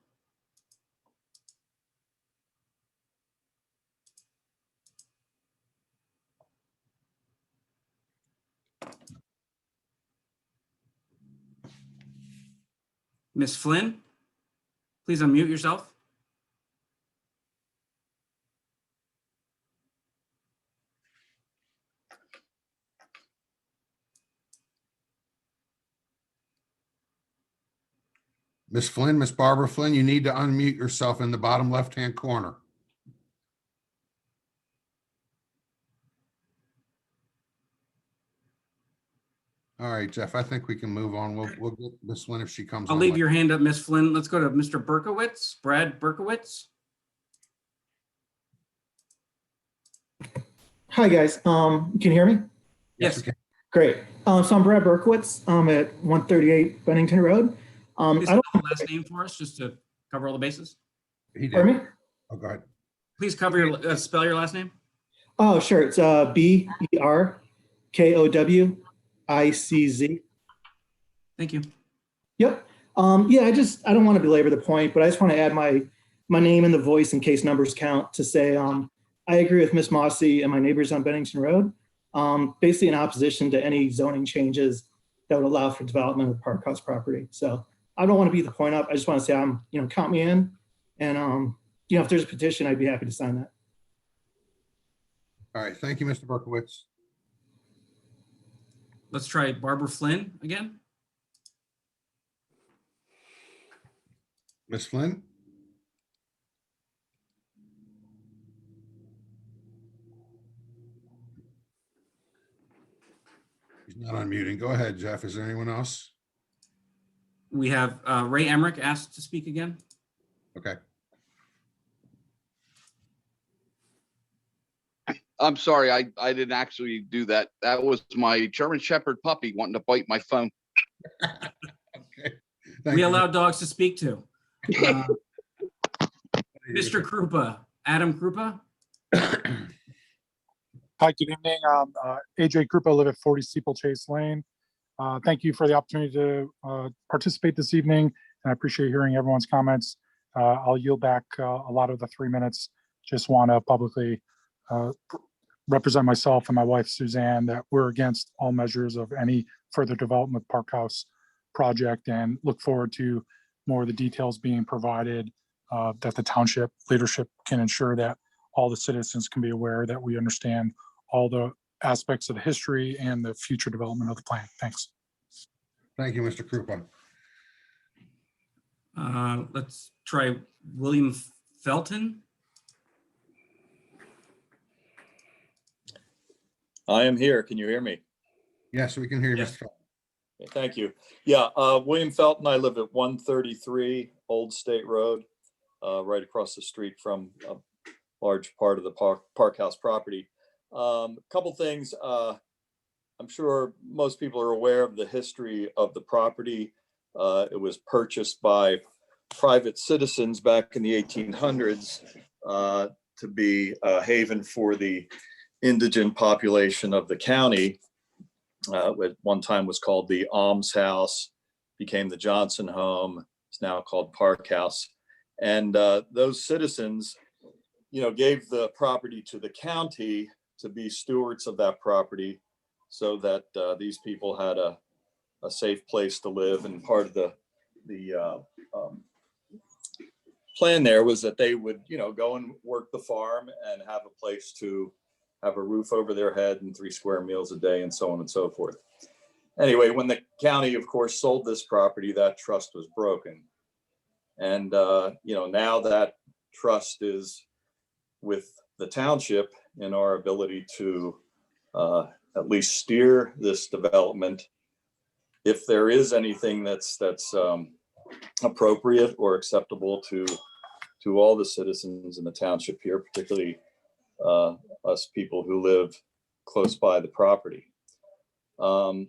Miss Flynn, please unmute yourself. Ms. Flynn, Ms. Barbara Flynn, you need to unmute yourself in the bottom left-hand corner. All right, Jeff, I think we can move on. We'll get Ms. Flynn if she comes I'll on leave later. your hand up, Miss Flynn. Let's go to Mr. Berkowitz, Brad Berkowitz. Hi, guys. Can you hear me? Yes. we can. Great. So I'm Brad Berkowitz. I'm at 138 Bennington Road. Please I don't, spell the last name for us, just to cover all the bases. He did. pardon me? Oh, go ahead. Please cover your spell your last name. Oh, sure. It's BERKOWICZ. Thank you. Yep. Yeah, I don't want to belabor the point, but I just want to add my name and the voice in case numbers count to say I agree with Ms. Mossy and my neighbors on Bennington Road, basically in opposition to any zoning changes that would allow for development of park house property. So I don't want to beat the point up. I just want to say count me in, and if there's a petition, I'd be happy to sign that. All right, thank you, Mr. Berkowitz. Let's try Barbara Flynn again. Ms. Flynn? He's not unmuting. Go ahead, Jeff. Is there anyone else? We have Ray Emmerich asked to speak again. Okay. I'm sorry, I didn't actually do that. That was my German Shepherd puppy wanting to bite my phone. Okay. We allow dogs to speak to. Mr. Krupa, Adam Krupa. Hi, good evening. AJ Krupa, live at 40 Steeplechase Lane. Thank you for the opportunity to participate this evening, and I appreciate hearing everyone's comments. I'll yield back a lot of the 3 minutes. Just want to publicly represent myself and my wife, Suzanne, that we're against all measures of any further development of Park House project, and look forward to more of the details being provided that the township leadership can ensure that all the citizens can be aware that we understand all the aspects of the history and the future development of the plan. Thanks. Thank you, Mr. Krupa. Let's try William Felton. I am here. Can you hear me? Yes, we can hear you, Yes. Mr. Felton. Okay, thank you. Yeah, William Felton. I live at 133 Old State Road, right across the street from a large part of the park house property. Couple things. I'm sure most people are aware of the history of the property. It was purchased by private citizens back in the 1800s to be a haven for the indigent population of the county. At one time was called the Alms House, became the Johnson Home. It's now called Park House. And those citizens, gave the property to the county to be stewards of that property, so that these people had a safe place to live. And part of the plan there was that they would, go and work the farm and have a place to have a roof over their head and 3 square meals a day and so on and so forth. Anyway, when the county, of course, sold this property, that trust was broken. And, now that trust is with the township in our ability to at least steer this development if there is anything that's appropriate or acceptable to all the citizens in the township here, particularly us people who live close by the property. And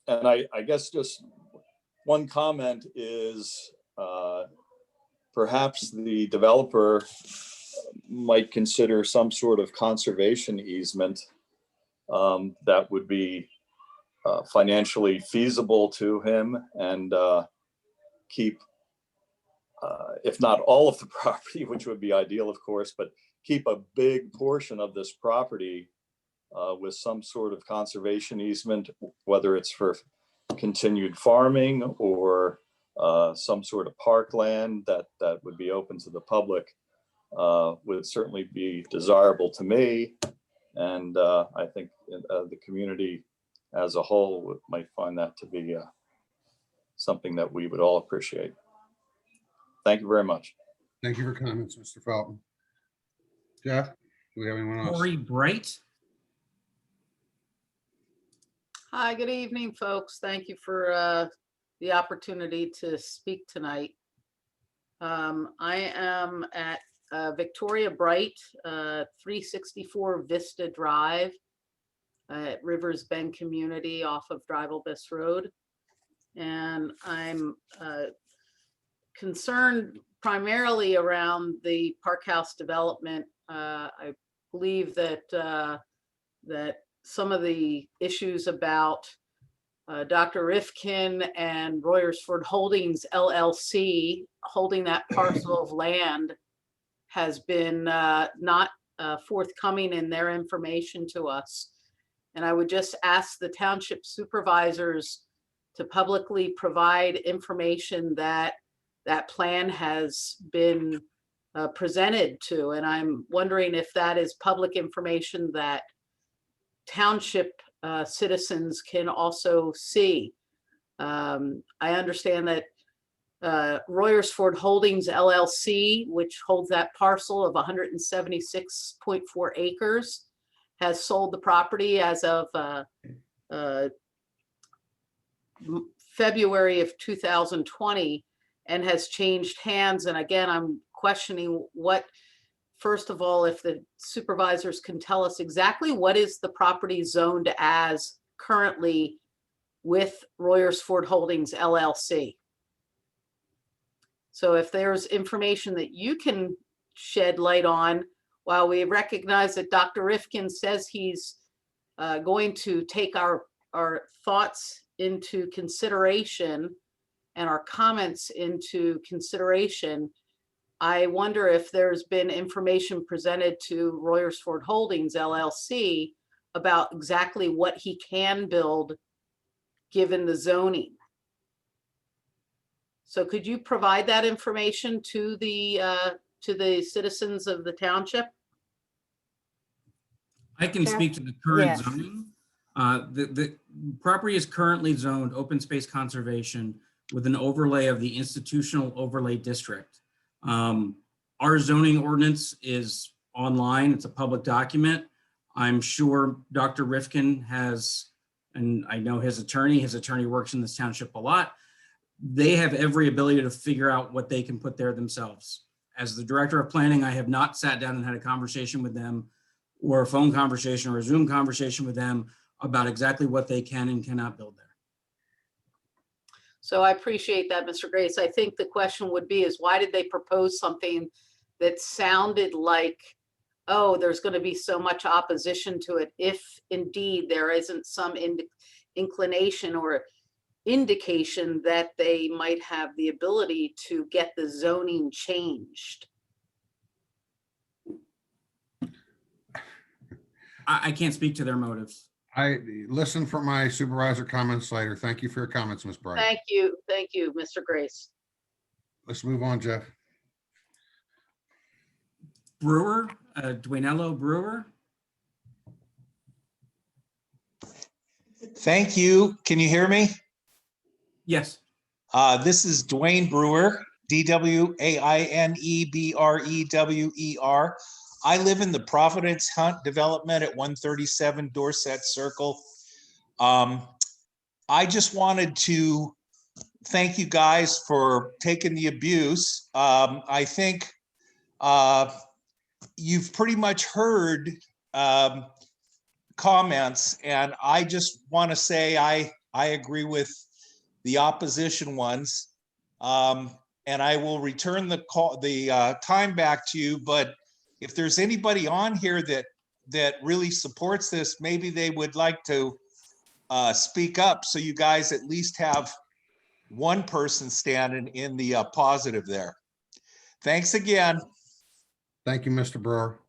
I guess just one comment is perhaps the developer might consider some sort of conservation easement that would be financially feasible to him and keep, if not all of the property, which would be ideal, of course, but keep a big portion of this property with some sort of conservation easement, whether it's for continued farming or some sort of parkland that would be open to the public, would certainly be desirable to me. And I think the community as a whole might find that to be something that we would all appreciate. Thank you very much. Thank you for comments, Mr. Felton. Jeff, do we have anyone else? Corey Bright. Hi, good evening, folks. Thank you for the opportunity to speak tonight. I am at Victoria Bright, 364 Vista Drive at Rivers Bend Community off of Drive-Elbis Road. And I'm concerned primarily around the Park House development. I believe that that some of the issues about Dr. Rifkin and Royersford Holdings LLC holding that parcel of land has been not forthcoming in their information to us. And I would just ask the township supervisors to publicly provide information that that plan has been presented to. And I'm wondering if that is public information that township citizens can also see. I understand that Royersford Holdings LLC, which holds that parcel of 176.4 acres, has sold the property as of February of 2020 and has changed hands. And again, I'm questioning what, first of all, if the supervisors can tell us exactly what is the property zoned as currently with Royersford Holdings LLC. So if there's information that you can shed light on, while we recognize that Dr. Rifkin says he's going to take our thoughts into consideration and our comments into consideration, I wonder if there's been information presented to Royersford Holdings LLC about exactly what he can build given the zoning. So could you provide that information to the citizens of the township? I can Sure. speak to the current Yes. zoning. The property is currently zoned open space conservation with an overlay of the institutional overlay district. Our zoning ordinance is online. It's a public document. I'm sure Dr. Rifkin has, and I know his attorney works in this township a lot. They have every ability to figure out what they can put there themselves. As the director of planning, I have not sat down and had a conversation with them, or a phone conversation or a Zoom conversation with them about exactly what they can and cannot build there. So I appreciate that, Mr. Grace. I think the question would be is why did they propose something that sounded like, oh, there's going to be so much opposition to it if indeed there isn't some inclination or indication that they might have the ability to get the zoning changed. I can't speak to their motives. I listen for my supervisor comments later. Thank you for your comments, Ms. Bright. Thank you, Mr. Grace. Let's move on, Jeff. Brewer, Dwayne Brewer. Thank you. Can you hear me? Yes. This is Dwayne Brewer, DWAINEBREWER. I live in the Providence Hunt development at 137 Dorset Circle. I just wanted to thank you guys for taking the abuse. I think you've pretty much heard comments, and I just want to say I agree with the opposition ones. And I will return the time back to you. But if there's anybody on here that really supports this, maybe they would like to speak up, so you guys at least have one person standing in the positive there. Thanks again. Thank you, Mr. Brewer.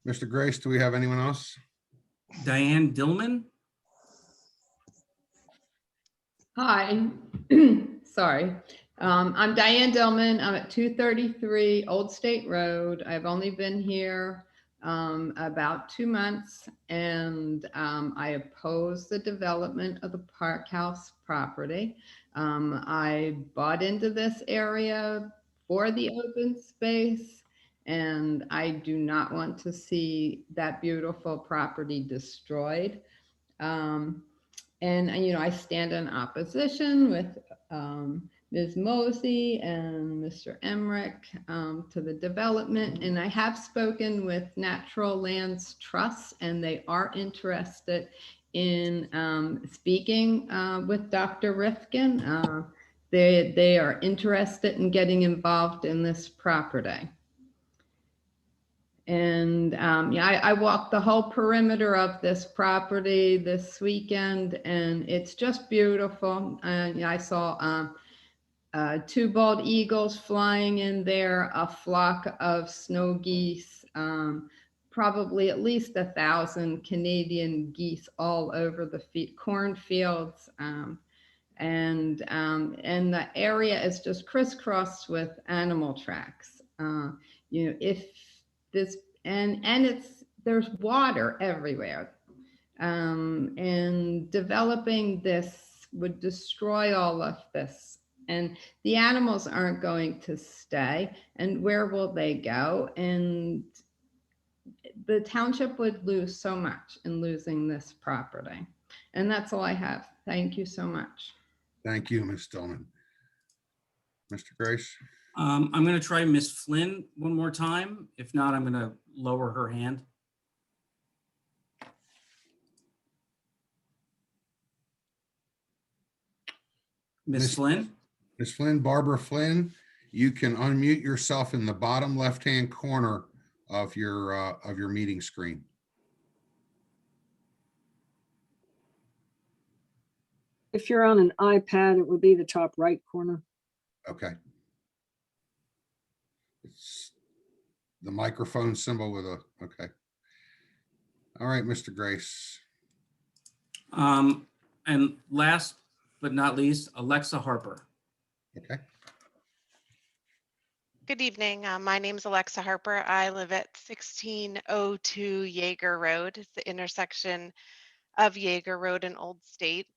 Mr. Grace, do we have anyone else? Diane Dillman? Hi, sorry. I'm Diane Dillman. I'm at 233 Old State Road. I've only been here about 2 months, and I oppose the development of the Park House property. I bought into this area for the open space, and I do not want to see that beautiful property destroyed. And, you know, I stand in opposition with Ms. Mosey and Mr. Emmerich to the development. And I have spoken with Natural Lands Trust, and they are interested in speaking with Dr. Rifkin. They are interested in getting involved in this property. And yeah, I walked the whole perimeter of this property this weekend, and it's just beautiful. And I saw 2 bald eagles flying in there, a flock of snow geese, probably at least 1,000 Canadian geese all over the cornfields. And the area is just crisscrossed with animal tracks. You know, if this and there's water everywhere, and developing this would destroy all of this, and the animals aren't going to stay, and where will they go? And the township would lose so much in losing this property. And that's all I have. Thank you so much. Thank you, Ms. Stillman. Mr. Grace? I'm going to try Miss Flynn one more time. If not, I'm going to lower her hand. Miss Flynn? Miss Flynn, Barbara Flynn, you can unmute yourself in the bottom left-hand corner of your meeting screen. If you're on an iPad, it would be the top right corner. Okay. It's the microphone symbol with a, okay. All right, Mr. Grace. And last but not least, Alexa Harper. Okay. Good evening. My name is Alexa Harper. I live at 1602 Jaeger Road. It's the intersection of Jaeger Road and Old State.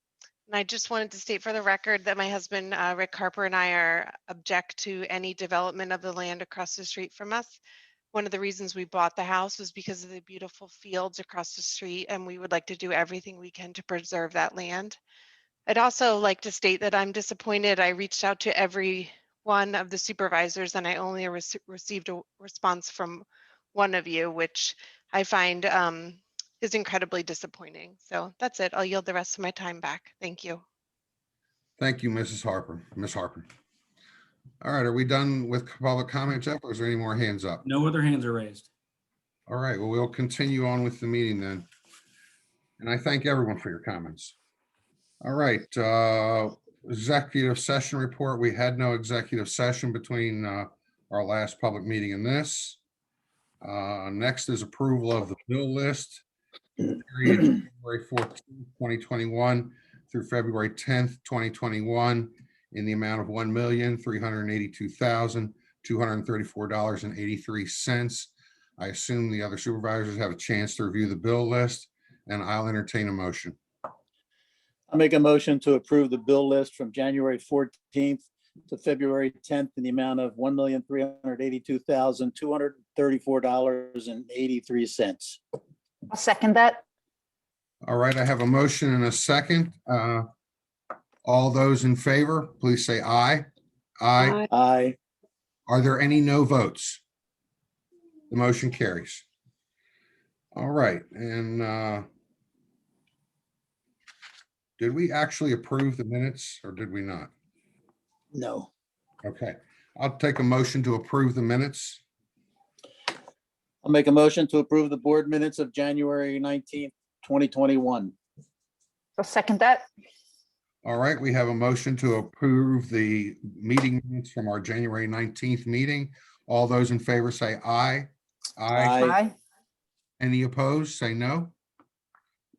And I just wanted to state for the record that my husband, Rick Harper, and I object to any development of the land across the street from us. One of the reasons we bought the house was because of the beautiful fields across the street, and we would like to do everything we can to preserve that land. I'd also like to state that I'm disappointed. I reached out to every one of the supervisors, and I only received a response from one of you, which I find is incredibly disappointing. So that's it. I'll yield the rest of my time back. Thank you. Thank you, Mrs. Harper, Miss Harper. All right, are we done with public comment, Jeff, or is there any more hands up? No other hands are raised. All right, well, we'll continue on with the meeting then. And I thank everyone for your comments. All right, executive session report. We had no executive session between our last public meeting and this. Next is approval of the bill list. Period February 14th, 2021 through February 10th, 2021 in the amount of $1,382,234.83. I assume the other supervisors have a chance to review the bill list, and I'll entertain a motion. I'll make a motion to approve the bill list from January 14th to February 10th in the amount of $1,382,234.83. I'll second that. All right, I have a motion and a second. All those in favor, please say aye. Aye. Aye. Are there any no votes? The motion carries. All right, and did we actually approve the minutes or did we not? No. Okay, I'll take a motion to approve the minutes. I'll make a motion to approve the board minutes of January 19th, 2021. I'll second that. All right, we have a motion to approve the meeting minutes from our January 19th meeting. All those in favor say aye. Aye. Aye. Any opposed, say no.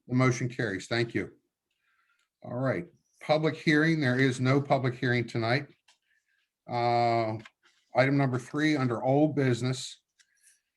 The motion carries. Thank you. All right, public hearing. There is no public hearing tonight. Item number 3 under old business.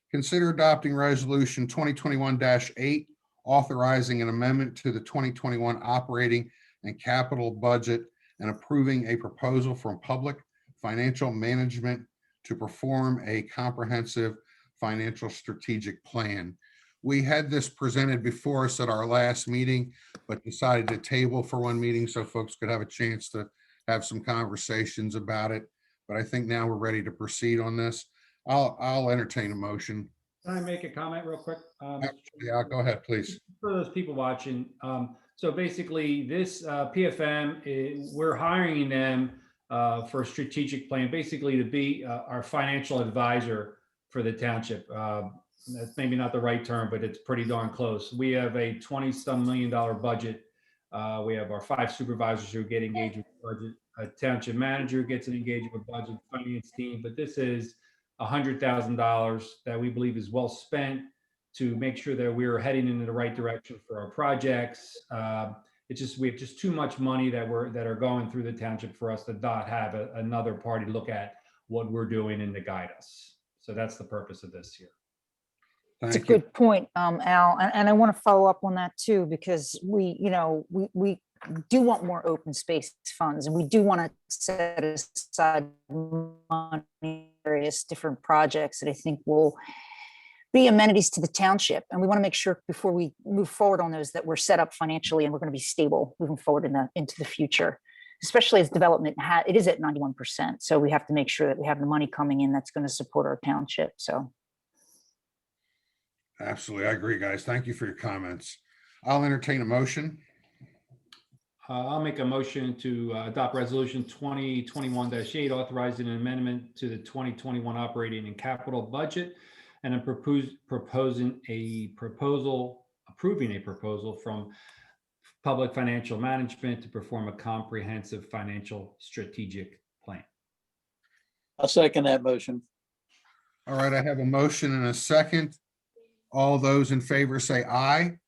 Consider adopting resolution 2021-8, authorizing an amendment to the 2021 operating and capital budget and approving a proposal from Public Financial Management to perform a comprehensive financial strategic plan. We had this presented before us at our last meeting, but decided to table for one meeting so folks could have a chance to have some conversations about it. But I think now we're ready to proceed on this. I'll entertain a motion. Can I make a comment real quick? Yeah, go ahead, please. For those people watching, so basically this PFM, we're hiring them for a strategic plan, basically to be our financial advisor for the township. That's maybe not the right term, but it's pretty darn close. We have a $20-some million budget. We have our 5 supervisors who get engaged with the budget. A township manager gets an engagement with budget, finance team, but this is $100,000 that we believe is well spent to make sure that we're heading in the right direction for our projects. It's just, we have just too much money that are going through the township for us to not have another party look at what we're doing and to guide us. So that's the purpose of this here. It's a good point, Al, and I want to follow up on that too, because we do want more open space funds, and we do want to set aside money for various different projects that I think will be amenities to the township. And we want to make sure before we move forward on those that we're set up financially and we're going to be stable moving forward into the future, especially as development it is at 91%. So we have to make sure that we have the money coming in that's going to support our township. So. Absolutely. I agree, guys. Thank you for your comments. I'll entertain a motion. I'll make a motion to adopt resolution 2021-8, authorizing an amendment to the 2021 operating and capital budget, and then approving a proposal from Public Financial Management to perform a comprehensive financial strategic plan. I'll second that motion. All right, I have a motion and a second. All those in favor say aye.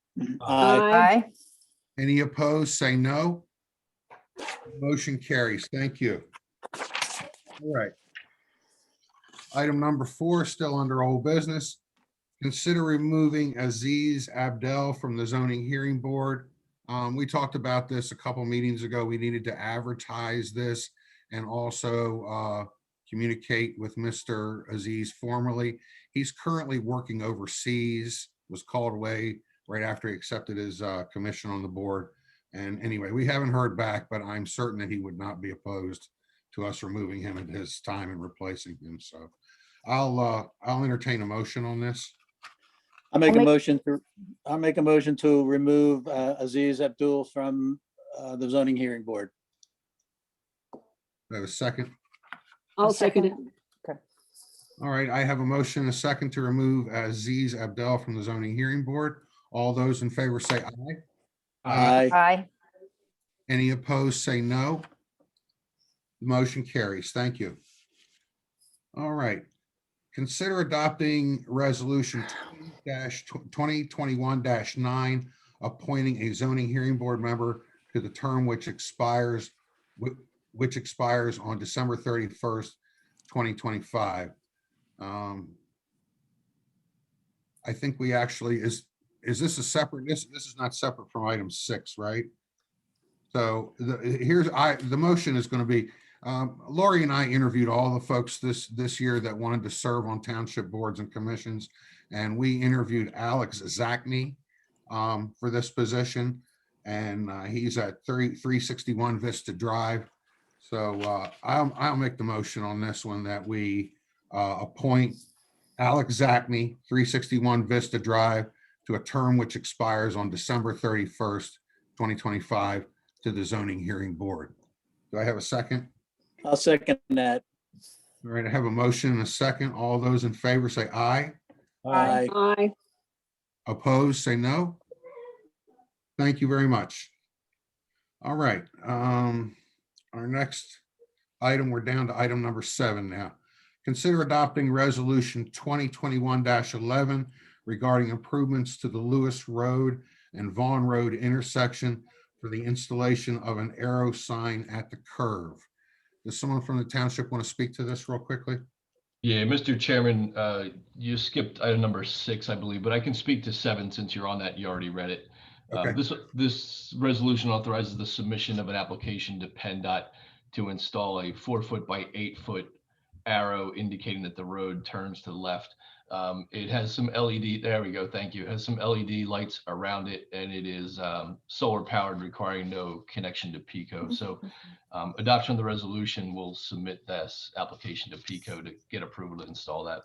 Aye. Any opposed, say no. Motion carries. Thank you. All right. Item number 4, still under old business. Consider removing Aziz Abdel from the zoning hearing board. We talked about this a couple meetings ago. We needed to advertise this and also communicate with Mr. Aziz formally. He's currently working overseas, was called away right after he accepted his commission on the board. And anyway, we haven't heard back, but I'm certain that he would not be opposed to us removing him at his time and replacing him. So I'll entertain a motion on this. I'll make a motion to remove Aziz Abdul from the zoning hearing board. Do I have a second? I'll second it. Okay. All right, I have a motion and a second to remove Aziz Abdel from the zoning hearing board. All those in favor say aye. Aye. Aye. Any opposed, say no. The motion carries. Thank you. All right. Consider adopting resolution 2021-9, appointing a zoning hearing board member to the term which expires on December 31st, 2025. I think we actually, is this a separate, this is not separate from item 6, right? So the motion is going to be, Lori and I interviewed all the folks this year that wanted to serve on township boards and commissions, and we interviewed Alex Zachney for this position. and he's at 361 Vista Drive. So I'll make the motion on this one that we appoint Alex Zachney, 361 Vista Drive, to a term which expires on December 31st, 2025, to the Zoning Hearing Board. Do I have a second? I'll second that. All right, I have a motion and a second. All those in favor say aye. Aye. Aye. Opposed, say no. Thank you very much. All right, our next item, we're down to item number 7 now. Consider adopting resolution 2021-11 regarding improvements to the Lewis Road and Vaughn Road intersection for the installation of an arrow sign at the curve. Does someone from the township want to speak to this real quickly? Yeah, Mr. Chairman, you skipped item number 6, I believe, but I can speak to 7 since you're on that. You already read it. Okay. This resolution authorizes the submission of an application to PennDOT to install a 4-foot by 8-foot arrow indicating that the road turns to the left. It has some LED, there we go, thank you. It has some LED lights around it, and it is solar powered, requiring no connection to PICO. So adoption of the resolution will submit this application to PICO to get approval to install that.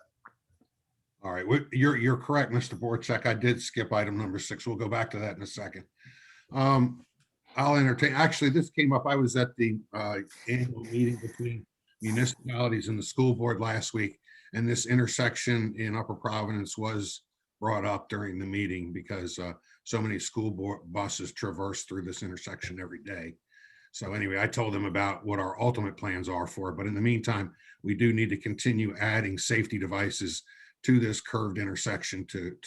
All right, you're correct, Mr. Borchek. I did skip item number 6. We'll go back to that in a second. I'll entertain, actually, this came up. I was at the annual meeting between municipalities and the school board last week, and this intersection in Upper Providence was brought up during the meeting because so many school board buses traverse through this intersection every day. So anyway, I told them about what our ultimate plans are for it, but in the meantime, we do need to continue adding safety devices to this curved intersection to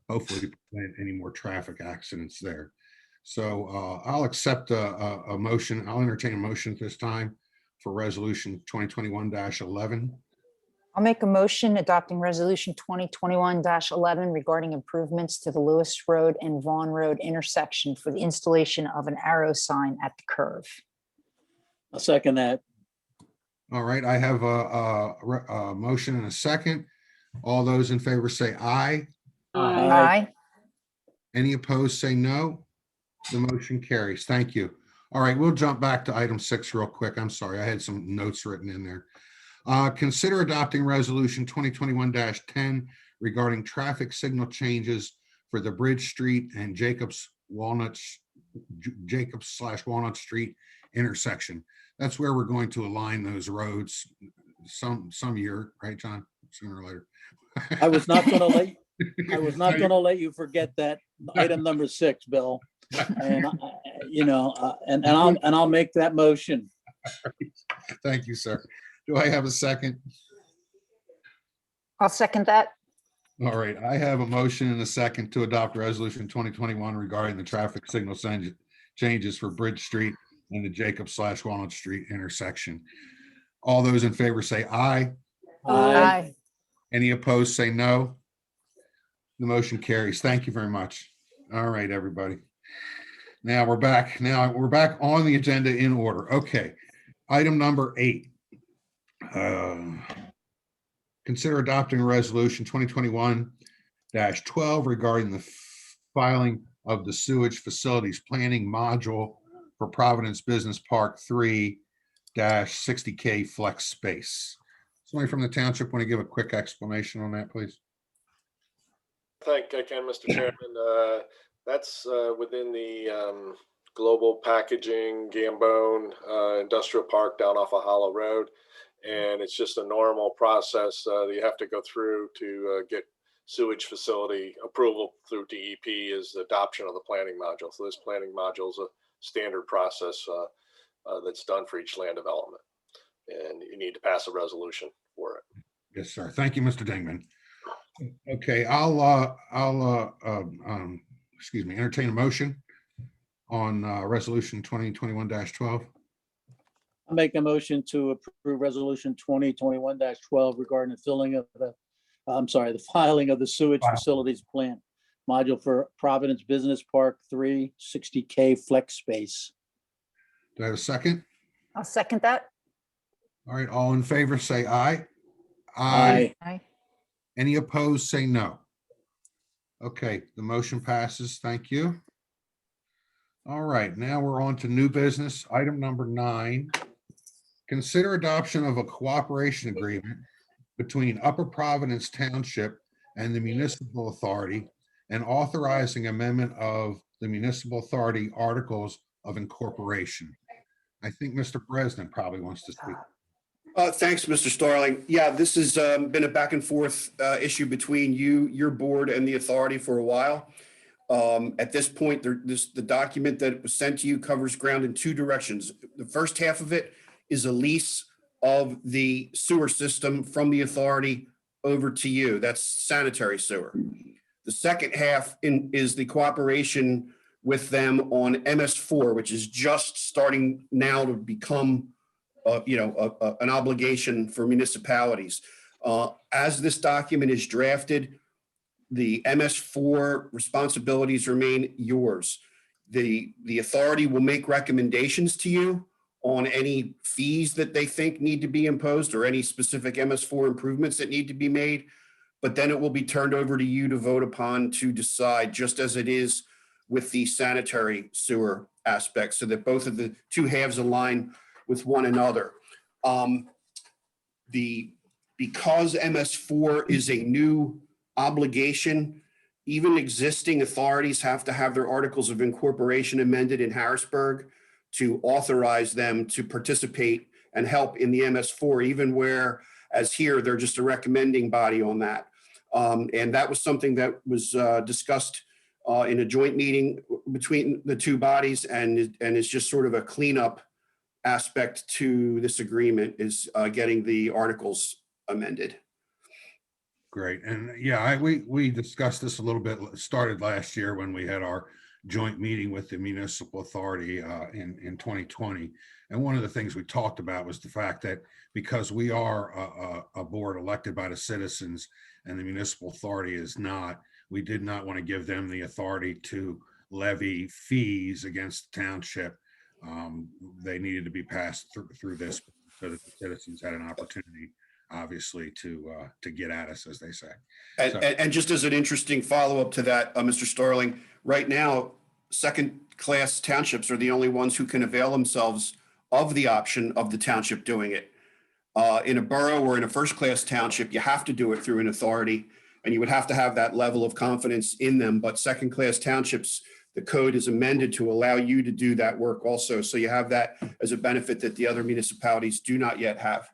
hopefully prevent any more traffic accidents there. So I'll accept a motion. I'll entertain a motion at this time for resolution 2021-11. I'll make a motion adopting resolution 2021-11 regarding improvements to the Lewis Road and Vaughn Road intersection for the installation of an arrow sign at the curve. I'll second that. All right, I have a motion and a second. All those in favor say aye. Aye. Any opposed, say no. The motion carries. Thank you. All right, we'll jump back to item 6 real quick. I'm sorry, I had some notes written in there. Consider adopting resolution 2021-10 regarding traffic signal changes for the Bridge Street and Jacobs Walnut Street intersection. That's where we're going to align those roads some year, right, John? Sooner or later. I was not going to let you forget that item number 6, Bill. And I'll make that motion. Thank you, sir. Do I have a second? I'll second that. All right, I have a motion and a second to adopt resolution 2021 regarding the traffic signal changes for Bridge Street and the Jacob/Walnut Street intersection. All those in favor say aye. Aye. Any opposed, say no. The motion carries. Thank you very much. All right, everybody. Now we're back. We're back on the agenda in order. Okay. Item number 8. Consider adopting resolution 2021-12 regarding the filing of the sewage facilities planning module for Providence Business Park 3-60K flex space. Somebody from the township want to give a quick explanation on that, please? I can, Mr. Chairman. That's within the Global Packaging Gambone Industrial Park down off of Hollow Road. And it's just a normal process that you have to go through to get sewage facility approval through DEP is adoption of the planning module. So this planning module is a standard process that's done for each land development. And you need to pass a resolution for it. Yes, sir. Thank you, Mr. Dingman. Okay, I'll entertain a motion on resolution 2021-12. I'll make a motion to approve resolution 2021-12 regarding the filing of the sewage facilities plant module for Providence Business Park 3-60K flex space. Do I have a second? I'll second that. All right, all in favor say aye. Aye. Aye. Any opposed, say no. Okay, the motion passes. Thank you. All right, now we're on to new business. Item number 9. Consider adoption of a cooperation agreement between Upper Providence Township and the Municipal Authority and authorizing amendment of the Municipal Authority Articles of Incorporation. I think Mr. President probably wants to speak. Thanks, Mr. Starling. Yeah, this has been a back and forth issue between you, your board, and the authority for a while. At this point, the document that was sent to you covers ground in 2 directions. The first half of it is a lease of the sewer system from the authority over to you. That's sanitary sewer. The second half is the cooperation with them on MS4, which is just starting now to become an obligation for municipalities. As this document is drafted, the MS4 responsibilities remain yours. The authority will make recommendations to you on any fees that they think need to be imposed or any specific MS4 improvements that need to be made. But then it will be turned over to you to vote upon to decide, just as it is with the sanitary sewer aspect, so that both of the 2 halves align with one another. Because MS4 is a new obligation, even existing authorities have to have their articles of incorporation amended in Harrisburg to authorize them to participate and help in the MS4, even where, as here, they're just a recommending body on that. And that was something that was discussed in a joint meeting between the 2 bodies, and is just sort of a cleanup aspect to this agreement, is getting the articles amended. Great. And yeah, we discussed this a little bit, started last year when we had our joint meeting with the municipal authority in 2020. And one of the things we talked about was the fact that because we are a board elected by the citizens and the municipal authority is not, we did not want to give them the authority to levy fees against the township. They needed to be passed through this so that the citizens had an opportunity, obviously, to get at us, as they say. And just as an interesting follow-up to that, Mr. Starling, right now, second-class townships are the only ones who can avail themselves of the option of the township doing it. In a borough or in a first-class township, you have to do it through an authority, and you would have to have that level of confidence in them. But second-class townships, the code is amended to allow you to do that work also. So you have that as a benefit that the other municipalities do not yet have.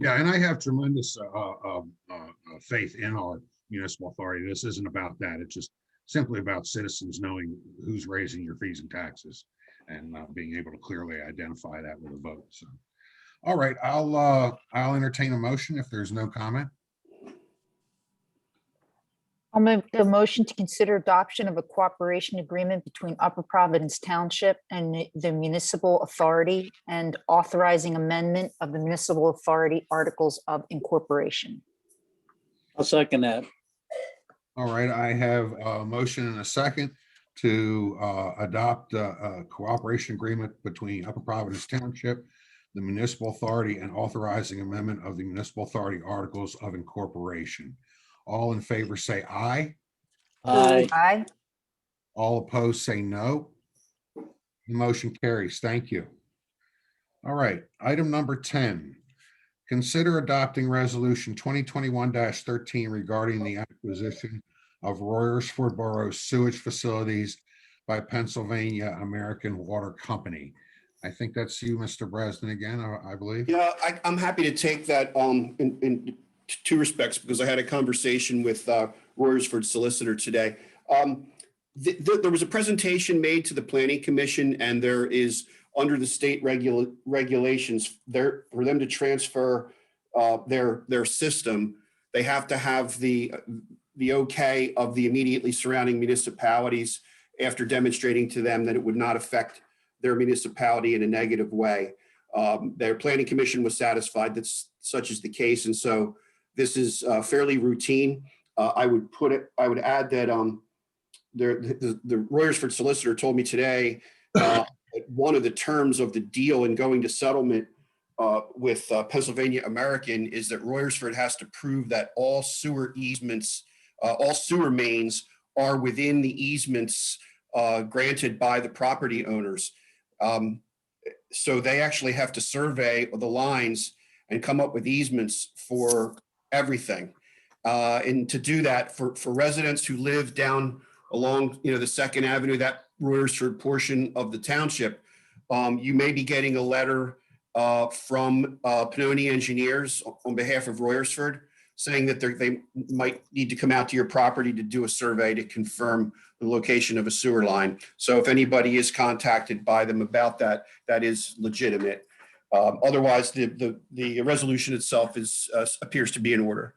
Yeah, and I have tremendous faith in our municipal authority. This isn't about that. It's just simply about citizens knowing who's raising your fees and taxes and being able to clearly identify that with a vote. So, all right, I'll entertain a motion if there's no comment. I'll make the motion to consider adoption of a cooperation agreement between Upper Providence Township and the municipal authority and authorizing amendment of the municipal authority articles of incorporation. I'll second that. All right, I have a motion and a second to adopt a cooperation agreement between Upper Providence Township, the municipal authority, and authorizing amendment of the municipal authority articles of incorporation. All in favor say aye. Aye. Aye. All opposed say no. The motion carries. Thank you. All right, item number 10. Consider adopting resolution 2021-13 regarding the acquisition of Royersford Borough sewage facilities by Pennsylvania American Water Company. I think that's you, Mr. Bresnan, again, I believe. Yeah, I'm happy to take that in 2 respects, because I had a conversation with Royersford solicitor today. There was a presentation made to the Planning Commission, and there is, under the state regulations, there for them to transfer their system, they have to have the okay of the immediately surrounding municipalities after demonstrating to them that it would not affect their municipality in a negative way. Their Planning Commission was satisfied that such is the case, and so this is fairly routine. I would add that the Royersford solicitor told me today that one of the terms of the deal in going to settlement with Pennsylvania American is that Royersford has to prove that all sewer easements, all sewer mains are within the easements granted by the property owners. So they actually have to survey the lines and come up with easements for everything. And to do that for residents who live down along, the Second Avenue, that Royersford portion of the township, you may be getting a letter from Pannoni Engineers on behalf of Royersford saying that they might need to come out to your property to do a survey to confirm the location of a sewer line. So if anybody is contacted by them about that, that is legitimate. Otherwise, the resolution itself appears to be in order.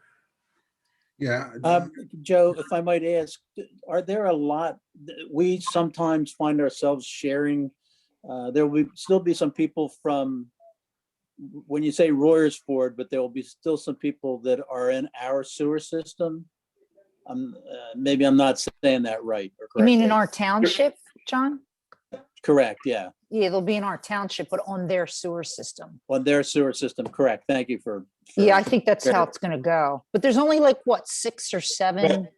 Yeah. Joe, if I might ask, are there a lot, we sometimes find ourselves sharing, there will still be some people from, when you say Royersford, but there will be still some people that are in our sewer system. Maybe I'm not saying that right. Or You mean in correctly. our township, John? Correct, yeah. Yeah, they'll be in our township, but on their sewer system. On their sewer system, correct. Thank you for. Yeah, I think that's how it's gonna go. But there's only like, what, 6 or 7?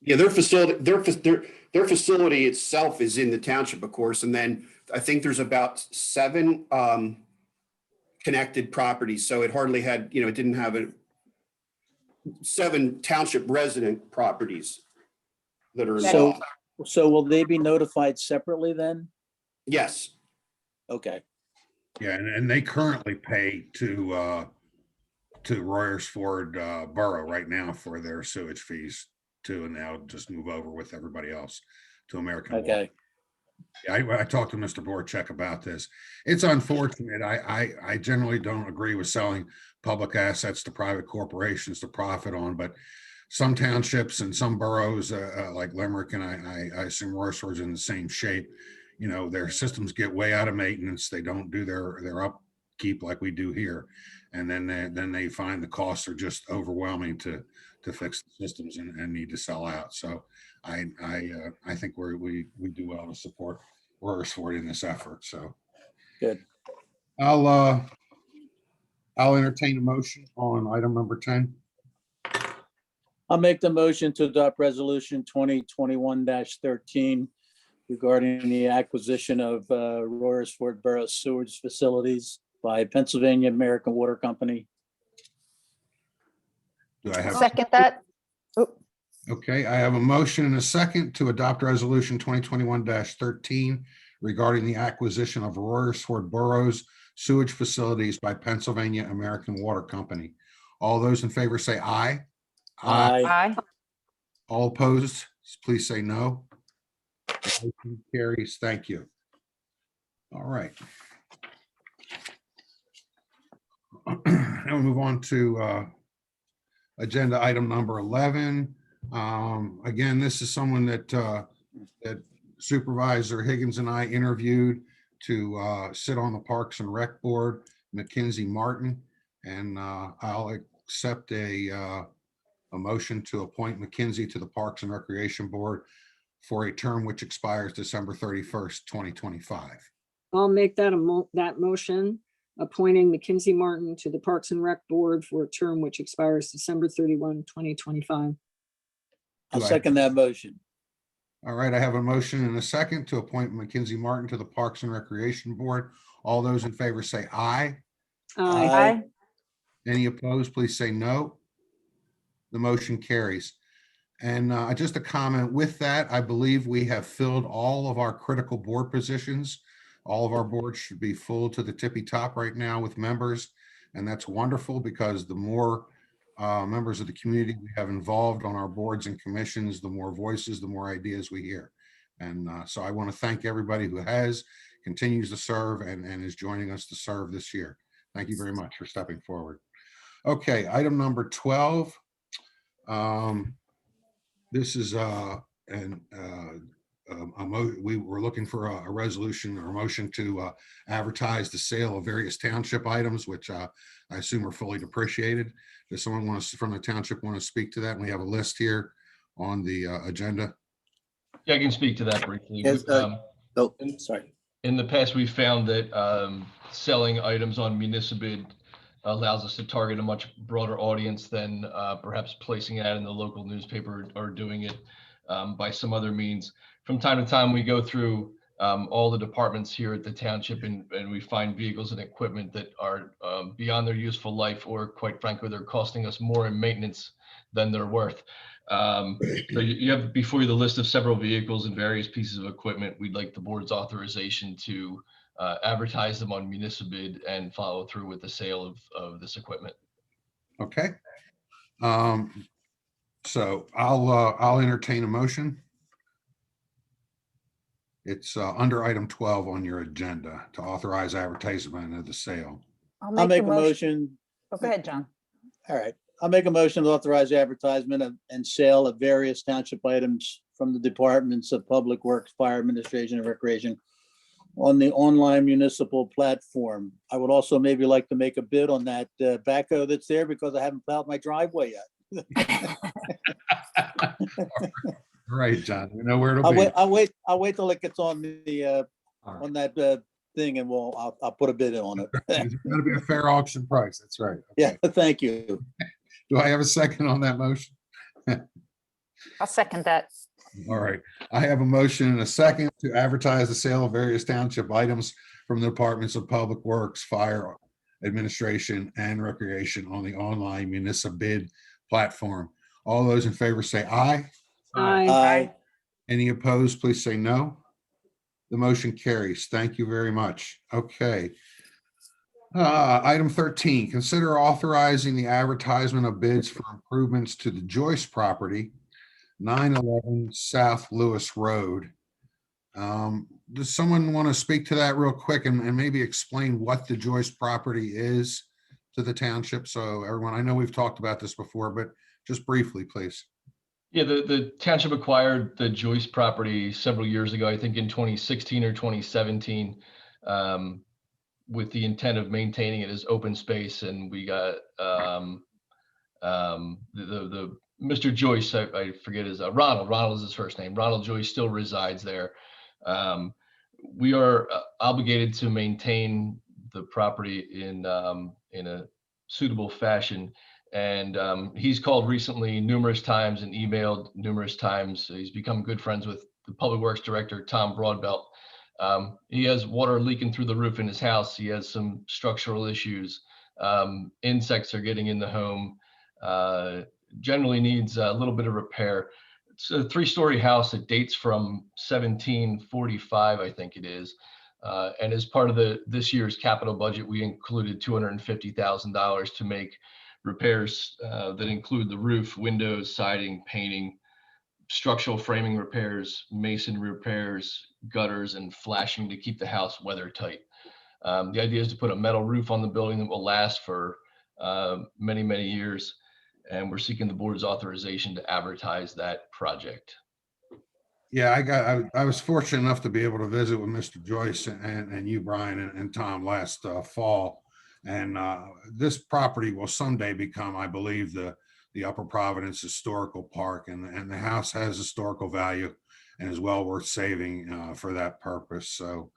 Yeah, their facility itself is in the township, of course, and then I think there's about 7 connected properties. So it hardly had, it didn't have 7 township resident properties that are involved. So will they be notified separately then? Yes. Okay. Yeah, and they currently pay to Royersford Borough right now for their sewage fees too, and they'll just move over with everybody else to American Water. Okay. Yeah, I talked to Mr. Borchek about this. It's unfortunate. I generally don't agree with selling public assets to private corporations to profit on, but some townships and some boroughs like Limerick, and I assume Royersford's in the same shape, their systems get way out of maintenance. They don't do their upkeep like we do here. And then they find the costs are just overwhelming to fix the systems and need to sell out. So I think we do well to support Royersford in this effort. So good. I'll entertain a motion on item number 10. I'll make the motion to adopt resolution 2021-13 regarding the acquisition of Royersford Borough sewage facilities by Pennsylvania American Water Company. Do I have Second that? Okay, I have a motion and a second to adopt resolution 2021-13 regarding the acquisition of Royersford Borough's sewage facilities by Pennsylvania American Water Company. All those in favor say aye. Aye. All opposed, please say no. Motion carries. Thank you. All right. Now we move on to agenda item number 11. Again, this is someone that Supervisor Higgins and I interviewed to sit on the Parks and Rec Board, Mackenzie Martin, and I'll accept a motion to appoint Mackenzie to the Parks and Recreation Board for a term which expires December 31st, 2025. I'll make that that motion, appointing Mackenzie Martin to the Parks and Rec Board for a term which expires December 31, 2025. I'll second that motion. All right, I have a motion and a second to appoint Mackenzie Martin to the Parks and Recreation Board. All those in favor say aye. Aye. Any opposed, please say no. The motion carries. And just a comment with that, I believe we have filled all of our critical board positions. All of our boards should be full to the tippy top right now with members. And that's wonderful because the more members of the community we have involved on our boards and commissions, the more voices, the more ideas we hear. And so I want to thank everybody who continues to serve and is joining us to serve this year. Thank you very much for stepping forward. Okay, item number 12. This is we were looking for a resolution or a motion to advertise the sale of various township items, which I assume are fully depreciated. Does someone from the township want to speak to that? And we have a list here on the agenda. Yeah, I can speak to that briefly. Yes, sorry. In the past, we found that selling items on Municipid allows us to target a much broader audience than perhaps placing it out in the local newspaper or doing it by some other means. from time to time, we go through all the departments here at the township and we find vehicles and equipment that are beyond their useful life, or quite frankly, they're costing us more in maintenance than they're worth. So you have before you the list of several vehicles and various pieces of equipment. We'd like the board's authorization to advertise them on municipal bid and follow through with the sale of this equipment. Okay. So I'll entertain a motion. It's under item 12 on your agenda to authorize advertisement of the sale. I'll make a motion. Oh, go ahead, John. All right. I'll make a motion to authorize advertisement and sale of various township items from the Departments of Public Works, Fire Administration, and Recreation on the online municipal platform. I would also maybe like to make a bid on that backhoe that's there because I haven't plowed my driveway yet. All right, John, we know where to I'll be. wait till it gets on the on that thing, and I'll put a bid on it. It's got to be a fair auction price. That's right. Yeah, thank you. Do I have a second on that motion? I'll second that. All right. I have a motion and a second to advertise the sale of various township items from the Departments of Public Works, Fire Administration, and Recreation on the online municipal bid platform. All those in favor say aye. Aye. Any opposed, please say no. The motion carries. Thank you very much. Okay. Item 13, consider authorizing the advertisement of bids for improvements to the Joyce property, 911 South Lewis Road. Does someone want to speak to that real quick and maybe explain what the Joyce property is to the township? So everyone, I know we've talked about this before, but just briefly, please. Yeah, the township acquired the Joyce property several years ago, I think in 2016 or 2017, with the intent of maintaining it as open space. And we got the Mr. Joyce, I forget his Ronald. Ronald is his first name. Ronald Joyce still resides there. We are obligated to maintain the property in a suitable fashion. And he's called recently numerous times and emailed numerous times. He's become good friends with the Public Works Director, Tom Broadbelt. He has water leaking through the roof in his house. He has some structural issues. Insects are getting in the home. Generally needs a little bit of repair. It's a 3-story house that dates from 1745, I think it is. And as part of this year's capital budget, we included $250,000 to make repairs that include the roof, windows, siding, painting, structural framing repairs, masonry repairs, gutters, and flashing to keep the house weather tight. The idea is to put a metal roof on the building that will last for many, many years. And we're seeking the board's authorization to advertise that project. Yeah, I was fortunate enough to be able to visit with Mr. Joyce and you, Brian, and Tom last fall. And this property will someday become, I believe, the Upper Providence Historical Park, and the house has historical value and is well worth saving for that purpose. So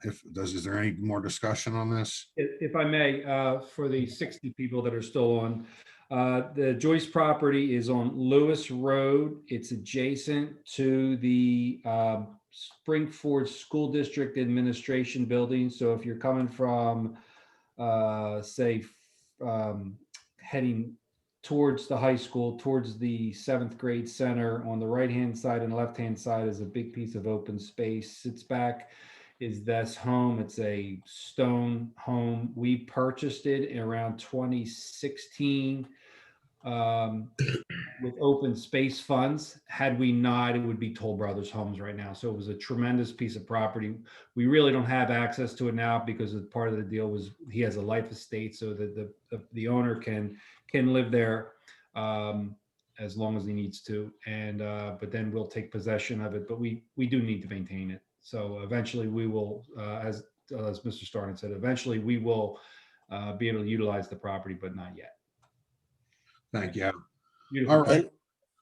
is there any more discussion on this? If I may, for the 60 people that are still on, the Joyce property is on Lewis Road. It's adjacent to the Springford School District Administration Building. So if you're coming from, heading towards the high school, towards the 7th grade center, on the right-hand side and left-hand side is a big piece of open space. Sits back is this home. It's a stone home. We purchased it in around 2016 with open space funds. Had we not, it would be Toll Brothers Homes right now. So it was a tremendous piece of property. We really don't have access to it now because part of the deal was he has a life estate, so that the owner can live there as long as he needs to. And but then we'll take possession of it. But we do need to maintain it. So eventually we will, as Mr. Starnes said, eventually we will be able to utilize the property, but not yet. Thank you. Beautiful. All right.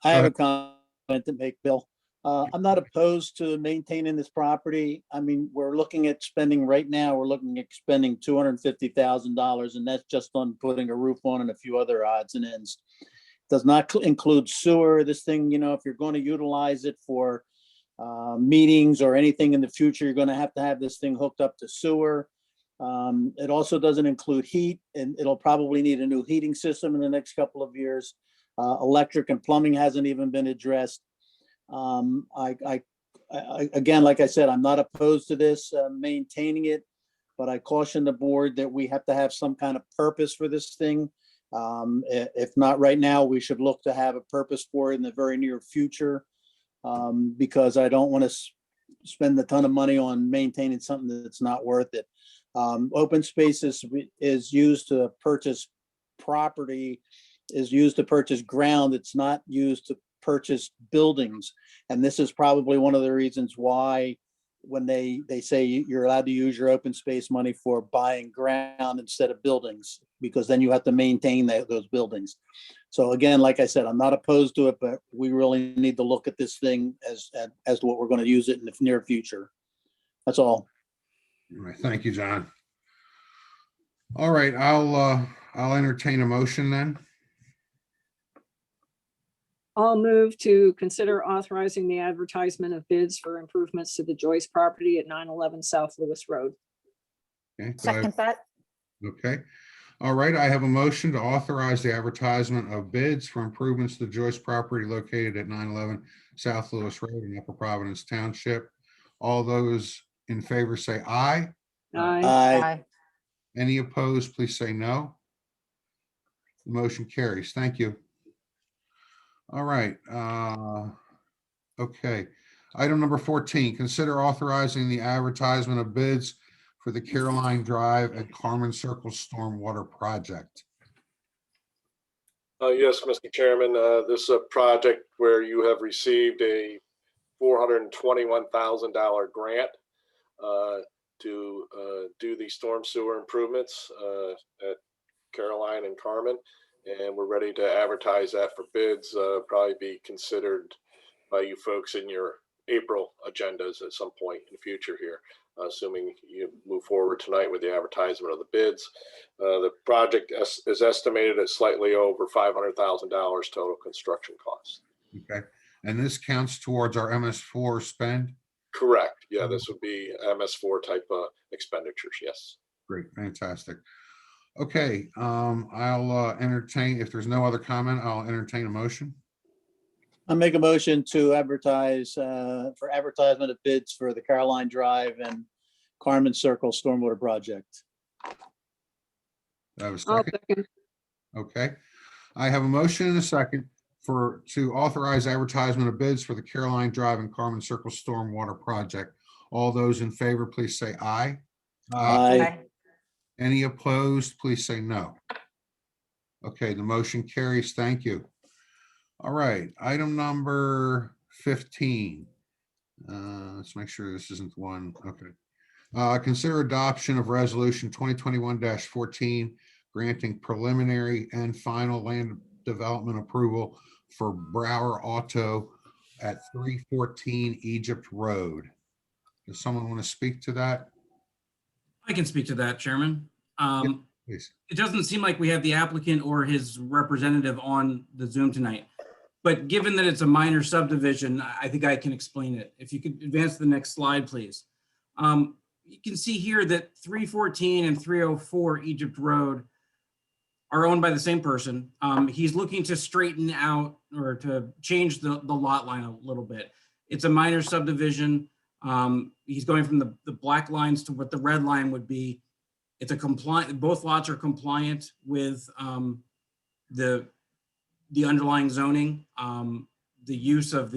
I have a comment to make, Bill. I'm not opposed to maintaining this property. I mean, we're looking at spending right now, we're looking at spending $250,000, and that's just on putting a roof on and a few other odds and ends. Does not include sewer. This thing, if you're going to utilize it for meetings or anything in the future, you're gonna have to have this thing hooked up to sewer. It also doesn't include heat, and it'll probably need a new heating system in the next couple of years. Electric and plumbing hasn't even been addressed. Again, like I said, I'm not opposed to this, maintaining it, but I caution the board that we have to have some kind of purpose for this thing. If not right now, we should look to have a purpose for it in the very near future, because I don't want to spend a ton of money on maintaining something that's not worth it. Open space is used to purchase property, is used to purchase ground. It's not used to purchase buildings. And this is probably one of the reasons why when they say you're allowed to use your open space money for buying ground instead of buildings, because then you have to maintain those buildings. So again, like I said, I'm not opposed to it, but we really need to look at this thing as to what we're going to use it in the near future. That's all. All right, thank you, John. All right, I'll entertain a motion then. I'll move to consider authorizing the advertisement of bids for improvements to the Joyce property at 911 South Lewis Road. Okay, Second that. okay. All right, I have a motion to authorize the advertisement of bids for improvements to the Joyce property located at 911 South Lewis Road in Upper Providence Township. All those in favor say aye. Aye. Any opposed, please say no. The motion carries. Thank you. All right. Okay. Item number 14, consider authorizing the advertisement of bids for the Caroline Drive and Carmen Circle Stormwater Project. Yes, Mr. Chairman, this is a project where you have received a $421,000 grant to do the storm sewer improvements at Caroline and Carmen. And we're ready to advertise that for bids, probably be considered by you folks in your April agendas at some point in the future here, assuming you move forward tonight with the advertisement of the bids. The project is estimated at slightly over $500,000 total construction costs. Okay. And this counts towards our MS4 spend? Correct. Yeah, this would be MS4 type expenditures. Yes. Great. Fantastic. Okay. I'll entertain, if there's no other comment, I'll entertain a motion. I make a motion to advertise for advertisement of bids for the Caroline Drive and Carmen Circle Stormwater Project. Do I have a second? Okay. I have a motion and a second to authorize advertisement of bids for the Caroline Drive and Carmen Circle Stormwater Project. All those in favor, please say aye. Aye. Any opposed, please say no. Okay, the motion carries. Thank you. All right, item number 15. Let's make sure this isn't the one. Okay. Consider adoption of resolution 2021-14, granting preliminary and final land development approval for Brower Auto at 314 Egypt Road. Does someone want to speak to that? I can speak to that, Chairman. Please. It doesn't seem like we have the applicant or his representative on the Zoom tonight, but given that it's a minor subdivision, I think I can explain it. If you could advance to the next slide, please. You can see here that 314 and 304 Egypt Road are owned by the same person. He's looking to straighten out or to change the lot line a little bit. It's a minor subdivision. He's going from the black lines to what the red line would be. It's a compliant, both lots are compliant with the underlying zoning. The use of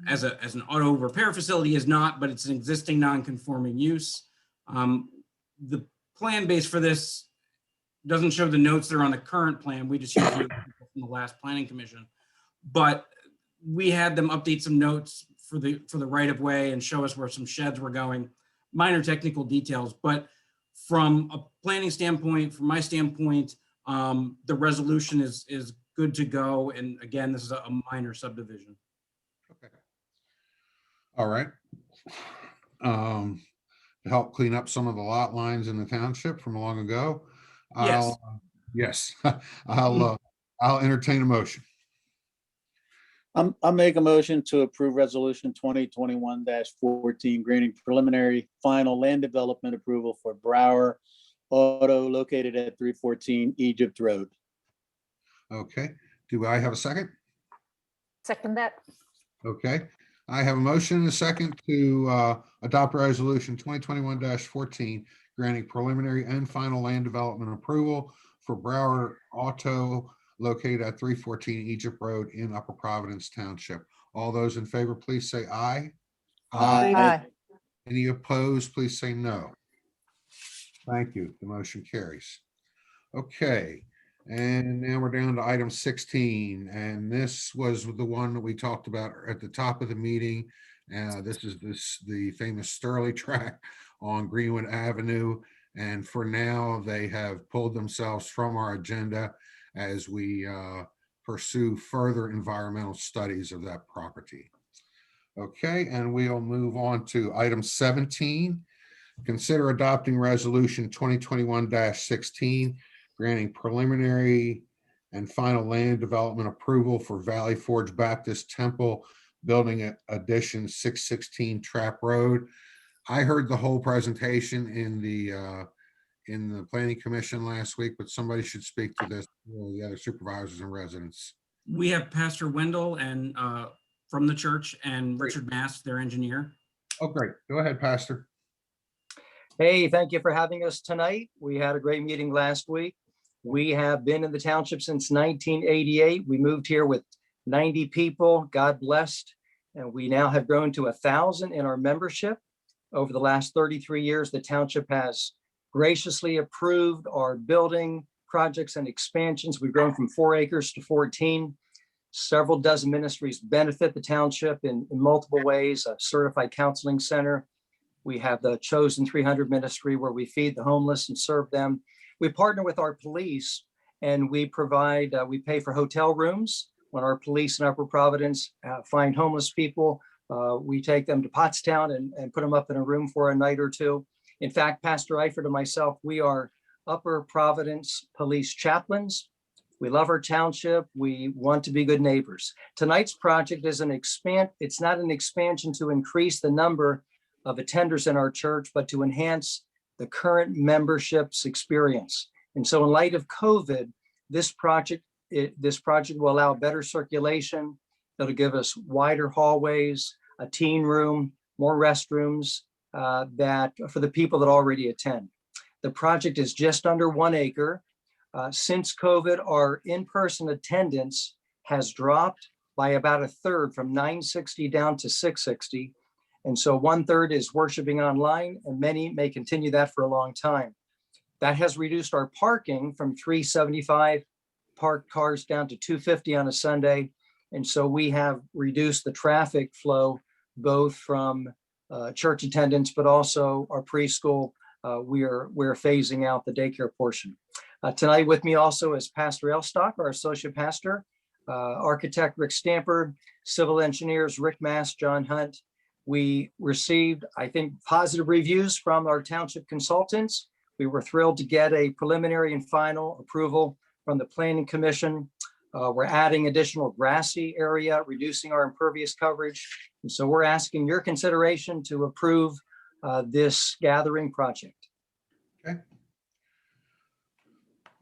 as an auto repair facility is not, but it's an existing non-conforming use. The plan base for this doesn't show the notes that are on the current plan. We just used it from the last planning commission, but we had them update some notes for the right of way and show us where some sheds were going. Minor technical details, but from a planning standpoint, from my standpoint, the resolution is good to go. And again, this is a minor subdivision. Okay. All right. To help clean up some of the lot lines in the township from long ago. Yes. I'll entertain a motion. I'll make a motion to approve resolution 2021-14, granting preliminary final land development approval for Brower Auto located at 314 Egypt Road. Okay, do I have a second? Second that. Okay, I have a motion and a second to adopt resolution 2021-14, granting preliminary and final land development approval for Brower Auto located at 314 Egypt Road in Upper Providence Township. All those in favor, please say aye. Aye. Any opposed, please say no. Thank you. The motion carries. Okay, and now we're down to item 16, and this was the one that we talked about at the top of the meeting. This is the famous Sterling track on Greenwood Avenue, and for now they have pulled themselves from our agenda as we pursue further environmental studies of that property. Okay, and we'll move on to item 17. Consider adopting resolution 2021-16, granting preliminary and final land development approval for Valley Forge Baptist Temple Building Addition 616 Trap Road. I heard the whole presentation in the Planning Commission last week, but somebody should speak to this, the other supervisors and residents. We have Pastor Wendell and from the church and Richard Mast, their engineer. Oh, great. Go ahead, Pastor. Hey, thank you for having us tonight. We had a great meeting last week. We have been in the township since 1988. We moved here with 90 people, God blessed, and we now have grown to 1,000 in our membership. Over the last 33 years, the township has graciously approved our building projects and expansions. We've grown from 4 acres to 14. Several dozen ministries benefit the township in multiple ways. A certified counseling center. We have the Chosen 300 ministry where we feed the homeless and serve them. We partner with our police and we provide, we pay for hotel rooms. When our police in Upper Providence find homeless people, we take them to Pottstown and put them up in a room for a night or two. In fact, Pastor Eifert and myself, we are Upper Providence police chaplains. We love our township. We want to be good neighbors. Tonight's project is it's not an expansion to increase the number of attenders in our church, but to enhance the current membership's experience. And so in light of COVID, this project will allow better circulation. It'll give us wider hallways, a teen room, more restrooms that for the people that already attend. The project is just under 1 acre. Since COVID, our in-person attendance has dropped by about 1/3 from 960 down to 660. And so 1/3 is worshiping online, and many may continue that for a long time. That has reduced our parking from 375 parked cars down to 250 on a Sunday. And so we have reduced the traffic flow, both from church attendance, but also our preschool. We're phasing out the daycare portion. Tonight with me also is Pastor Elstock, our associate pastor, architect Rick Stamper, civil engineers Rick Mast, John Hunt. We received, I think, positive reviews from our township consultants. We were thrilled to get a preliminary and final approval from the Planning Commission. We're adding additional grassy area, reducing our impervious coverage. And so we're asking your consideration to approve this gathering project. Okay.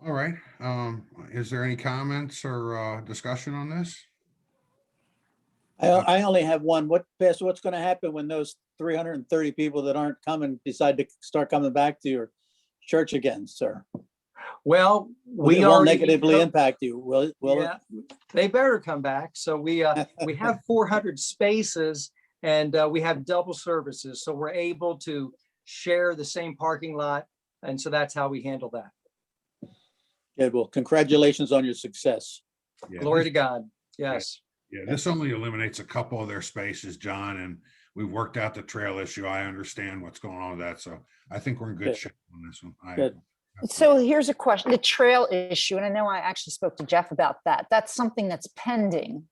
All right. Is there any comments or discussion on this? I only have one. Pastor, what's going to happen when those 330 people that aren't coming decide to start coming back to your church again, sir? Well, we will negatively impact you. Will yeah, they better come back. So we have 400 spaces and we have double services. So we're able to share the same parking lot. And so that's how we handle that. Good. Well, congratulations on your success. Yeah, glory to God. Yes. Yeah, this only eliminates a couple of their spaces, John, and we've worked out the trail issue. I understand what's going on with that. So I think we're in good shape on this one. Good. So here's a question, the trail issue, and I know I actually spoke to Jeff about that. That's something that's pending.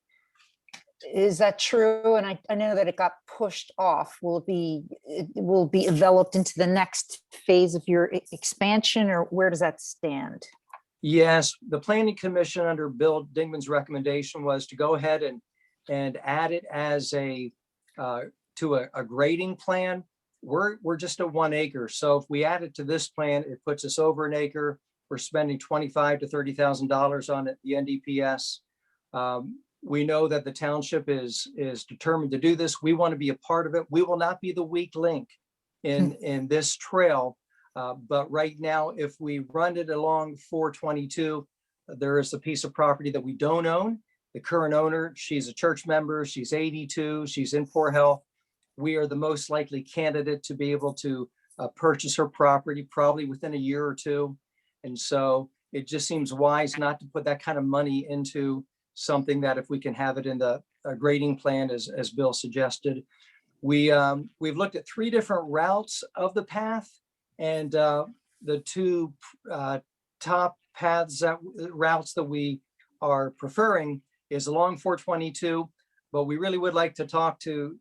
Is that true? And I know that it got pushed off. It will be developed into the next phase of your expansion, or where does that stand? Yes, the Planning Commission under Bill Dingman's recommendation was to go ahead and and add it as to a grading plan, we're just at 1 acre. So if we add it to this plan, it puts us over an acre. We're spending $25,000 to $30,000 on it, the NDPS. We know that the township is determined to do this. We want to be a part of it. We will not be the weak link in this trail. But right now, if we run it along 422, there is a piece of property that we don't own. The current owner, she's a church member, she's 82, she's in poor health. We are the most likely candidate to be able to purchase her property probably within a year or two. And so it just seems wise not to put that kind of money into something that if we can have it in the grading plan, as Bill suggested. We've looked at 3 different routes of the path, and the 2 top routes that we are preferring is along 422, but we really would like to talk to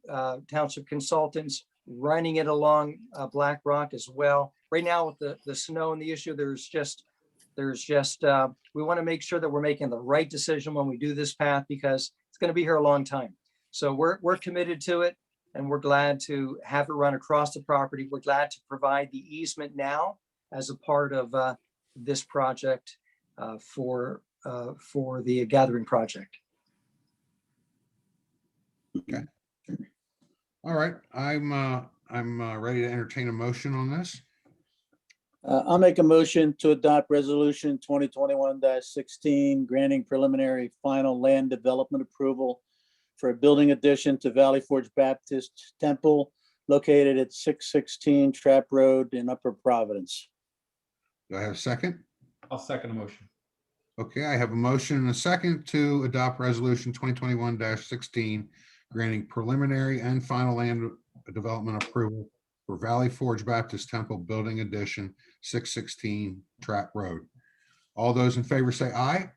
township consultants running it along Black Rock as well. Right now with the snow and the issue, we want to make sure that we're making the right decision when we do this path, because it's going to be here a long time. So we're committed to it, and we're glad to have it run across the property. We're glad to provide the easement now as a part of this project for the gathering project. Okay. All right. I'm ready to entertain a motion on this. I'll make a motion to adopt resolution 2021-16, granting preliminary final land development approval for a building addition to Valley Forge Baptist Temple located at 616 Trap Road in Upper Providence. Do I have a second? I'll second the motion. Okay, I have a motion and a second to adopt resolution 2021-16, granting preliminary and final land development approval for Valley Forge Baptist Temple Building Addition, 616 Trap Road. All those in favor say aye.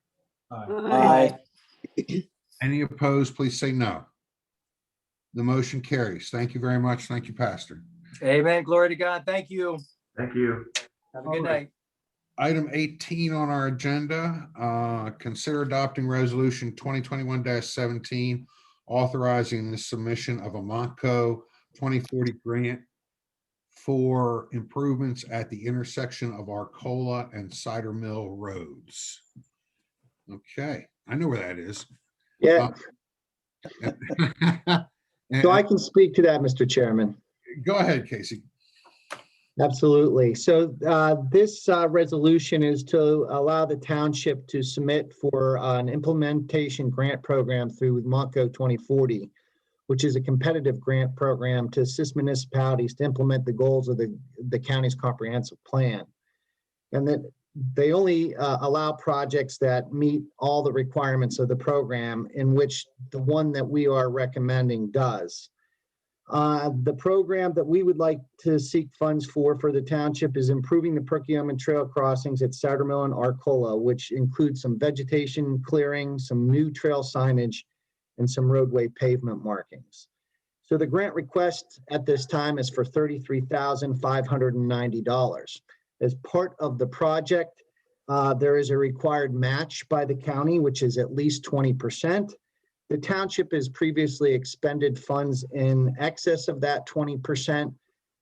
Aye. Any opposed, please say no. The motion carries. Thank you very much. Thank you, Pastor. Amen. Glory to God. Thank you. Thank you. Have a good night. Item 18 on our agenda, consider adopting resolution 2021-17, authorizing the submission of a Montco 2040 grant for improvements at the intersection of Arcola and Cider Mill Roads. Okay, I know where that is. Yeah. So I can speak to that, Mr. Chairman. Go ahead, Casey. Absolutely. So this resolution is to allow the township to submit for an implementation grant program through Montco 2040, which is a competitive grant program to assist municipalities to implement the goals of the county's comprehensive plan. And that they only allow projects that meet all the requirements of the program, in which the one that we are recommending does. The program that we would like to seek funds for the township is improving the Perkiomen Trail crossings at Cider Mill and Arcola, which includes some vegetation clearing, some new trail signage, and some roadway pavement markings. So the grant request at this time is for $33,590. As part of the project, there is a required match by the county, which is at least 20%. The township has previously expended funds in excess of that 20%,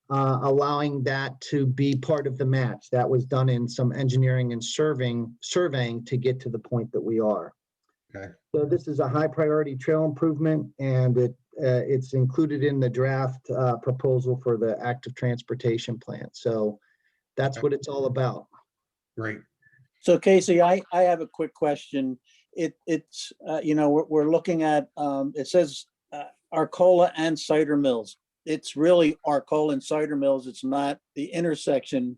allowing that to be part of the match. That was done in some engineering and surveying to get to the point that we are. Okay. So this is a high priority trail improvement, and it's included in the draft proposal for the active transportation plan. So that's what it's all about. Great. So Casey, I have a quick question. It's we're looking at, it says Arcola and Cider Mills. It's really Arcola and Cider Mills. It's not the intersection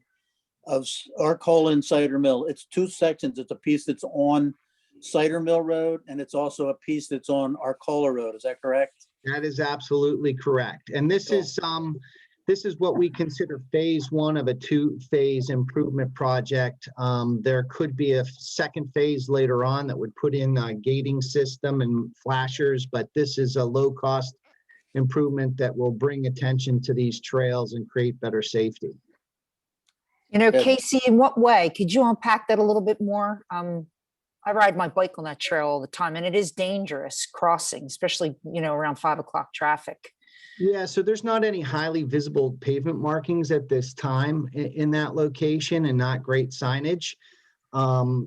of Arcola and Cider Mill. It's 2 sections. It's a piece that's on Cider Mill Road, and it's also a piece that's on Arcola Road. Is that correct? That is absolutely correct. And this is what we consider phase 1 of a 2-phase improvement project. There could be a second phase later on that would put in a gating system and flashers, but this is a low-cost improvement that will bring attention to these trails and create better safety. You know, Casey, in what way? Could you unpack that a little bit more? I ride my bike on that trail all the time, and it is dangerous crossing, especially, around 5 o'clock traffic. Yeah, so there's not any highly visible pavement markings at this time in that location, and not great signage.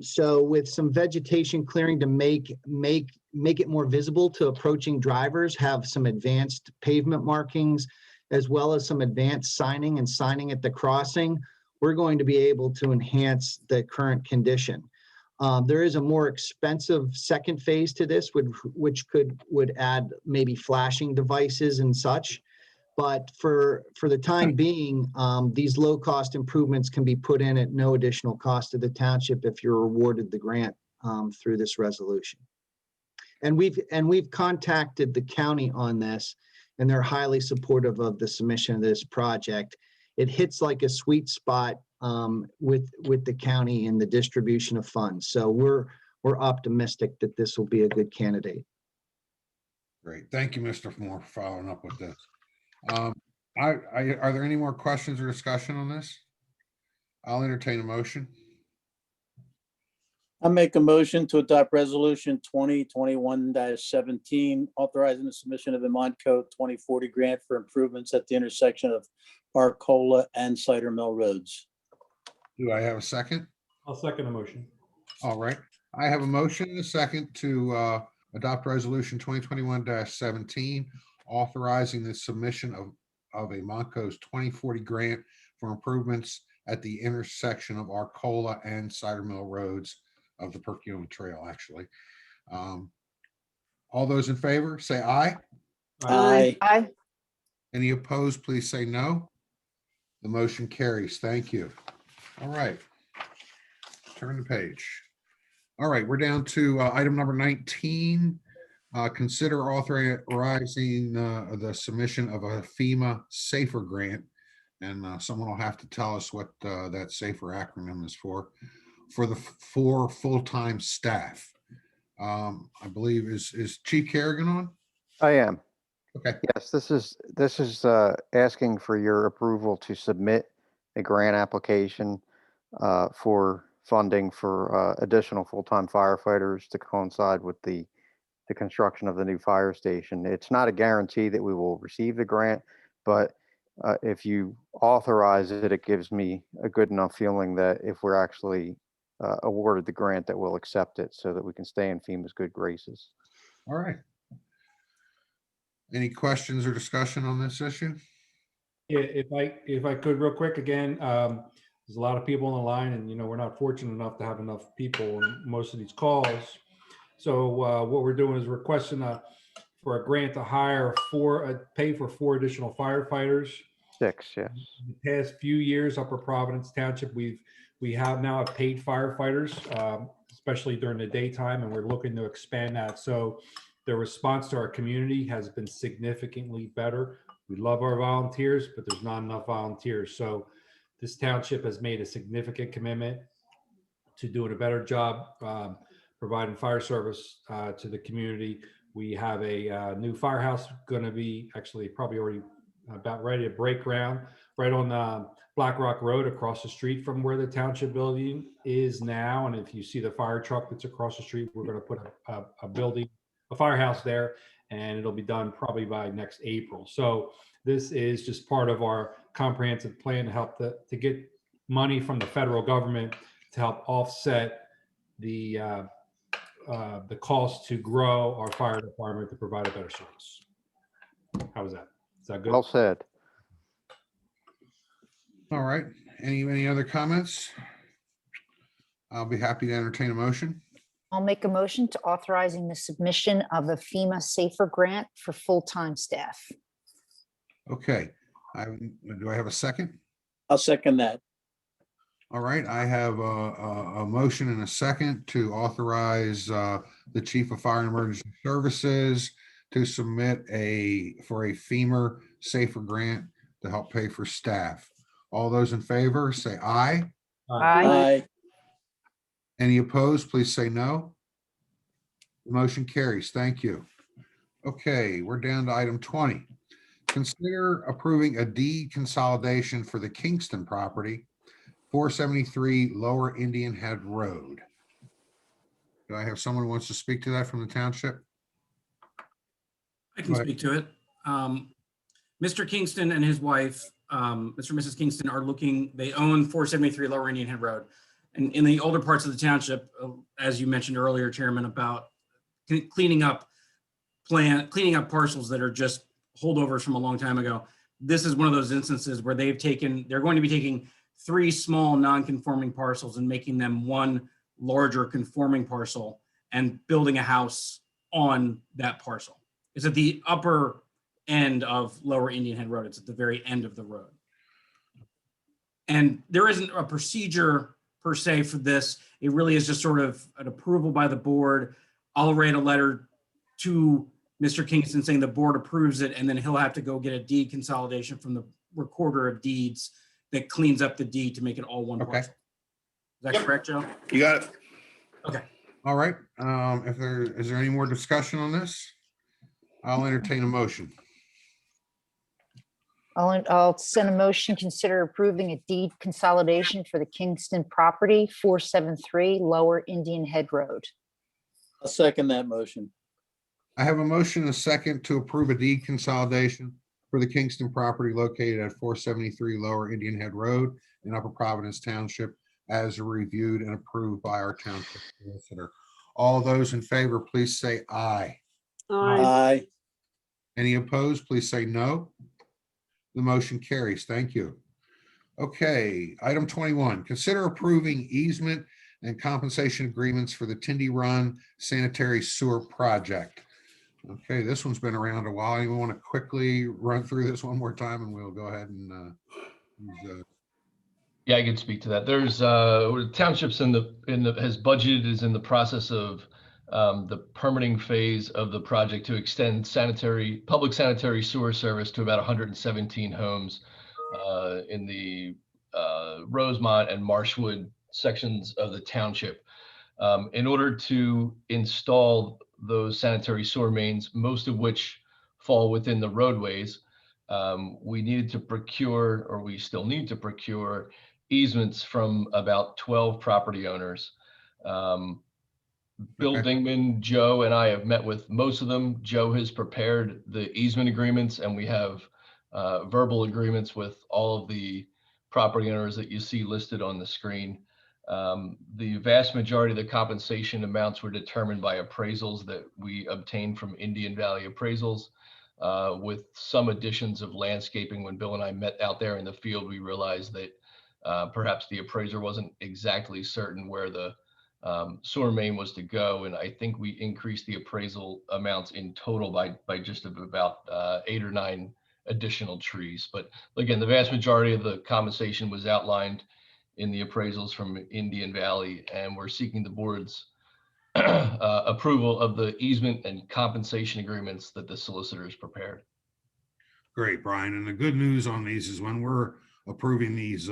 So with some vegetation clearing to make it more visible to approaching drivers, have some advanced pavement markings, as well as some advanced signing and signing at the crossing, we're going to be able to enhance the current condition. There is a more expensive second phase to this, which would add maybe flashing devices and such. But for the time being, these low-cost improvements can be put in at no additional cost to the township if you're awarded the grant through this resolution. And we've contacted the county on this, and they're highly supportive of the submission of this project. It hits like a sweet spot with the county in the distribution of funds. So we're optimistic that this will be a good candidate. Great. Thank you, Mr. Moore, for following up with this. Are there any more questions or discussion on this? I'll entertain a motion. I make a motion to adopt resolution 2021-17, authorizing the submission of the Montco 2040 grant for improvements at the intersection of Arcola and Cider Mill Roads. Do I have a second? I'll second the motion. All right. I have a motion and a second to adopt resolution 2021-17, authorizing the submission of a Montco's 2040 grant for improvements at the intersection of Arcola and Cider Mill Roads of the Perkiomen Trail, actually. All those in favor, say aye. Aye. Aye. Any opposed, please say no. The motion carries. Thank you. All right. Turn the page. All right, we're down to item number 19. Consider authorizing the submission of a FEMA SAFER grant. And someone will have to tell us what that SAFER acronym is for the 4 full-time staff. I believe is Chief Kerrigan on? I am. Okay. Yes, this is asking for your approval to submit a grant application for funding for additional full-time firefighters to coincide with the construction of the new fire station. It's not a guarantee that we will receive the grant, but if you authorize it, it gives me a good enough feeling that if we're actually awarded the grant, that we'll accept it so that we can stay in FEMA's good graces. All right. Any questions or discussion on this issue? Yeah, if I could real quick again, there's a lot of people on the line, and we're not fortunate enough to have enough people on most of these calls. So what we're doing is requesting for a grant to pay for 4 additional firefighters. 6, yes. In the past few years, Upper Providence Township, we have now paid firefighters, especially during the daytime, and we're looking to expand that. So the response to our community has been significantly better. We love our volunteers, but there's not enough volunteers. So this township has made a significant commitment to doing a better job providing fire service to the community. We have a new firehouse going to be actually probably already about ready to break ground right on Black Rock Road across the street from where the township building is now. And if you see the fire truck that's across the street, we're going to put a firehouse there, and it'll be done probably by next April. So this is just part of our comprehensive plan to help to get money from the federal government to help offset the cost to grow our fire department to provide a better service. How was that? Is that good? Well said. All right. Any other comments? I'll be happy to entertain a motion. I'll make a motion to authorizing the submission of a FEMA SAFER grant for full-time staff. Okay. Do I have a second? I'll second that. All right. I have a motion and a second to authorize the Chief of Fire and Emergency Services to submit for a FEMA SAFER grant to help pay for staff. All those in favor say aye. Aye. Any opposed, please say no. The motion carries. Thank you. Okay, we're down to item 20. Consider approving a deed consolidation for the Kingston property, 473 Lower Indian Head Road. Do I have someone who wants to speak to that from the township? I Go can ahead. speak to it. Mr. Kingston and his wife, Mr. and Mrs. Kingston, are looking, they own 473 Lower Indian Head Road. And in the older parts of the township, as you mentioned earlier, Chairman, about cleaning up parcels that are just holdovers from a long time ago. This is one of those instances where they're going to be taking 3 small non-conforming parcels and making them one larger conforming parcel and building a house on that parcel. It's at the upper end of Lower Indian Head Road. It's at the very end of the road. And there isn't a procedure per se for this. It really is just sort of an approval by the board. I'll write a letter to Mr. Kingston saying the board approves it, and then he'll have to go get a deed consolidation from the recorder of deeds that cleans up the deed to make it all one parcel. Is that correct, Joe? You got it. Okay. All right. Is there any more discussion on this? I'll entertain a motion. I'll send a motion, consider approving a deed consolidation for the Kingston property, 473 Lower Indian Head Road. I'll second that motion. I have a motion and a second to approve a deed consolidation for the Kingston property located at 473 Lower Indian Head Road in Upper Providence Township as reviewed and approved by our township solicitor. All those in favor, please say aye. Aye. Any opposed, please say no. The motion carries. Thank you. Okay, item 21, consider approving easement and compensation agreements for the Tindy Run Sanitary Sewer Project. Okay, this one's been around a while. You want to quickly run through this one more time and we'll go ahead and Yeah, I can speak to that. There's townships has budgeted is in the process of the permitting phase of the project to extend public sanitary sewer service to about 117 homes in the Rosemont and Marshwood sections of the township. In order to install those sanitary sewer mains, most of which fall within the roadways, we needed to procure, or we still need to procure, easements from about 12 property owners. Bill Dingman, Joe, and I have met with most of them. Joe has prepared the easement agreements, and we have verbal agreements with all of the property owners that you see listed on the screen. The vast majority of the compensation amounts were determined by appraisals that we obtained from Indian Valley Appraisals, with some additions of landscaping. When Bill and I met out there in the field, we realized that perhaps the appraiser wasn't exactly certain where the sewer main was to go. And I think we increased the appraisal amounts in total by just about 8 or 9 additional trees. But again, the vast majority of the compensation was outlined in the appraisals from Indian Valley, and we're seeking the board's approval of the easement and compensation agreements that the solicitors prepared. great, Brian. And the good news on these is when we're approving these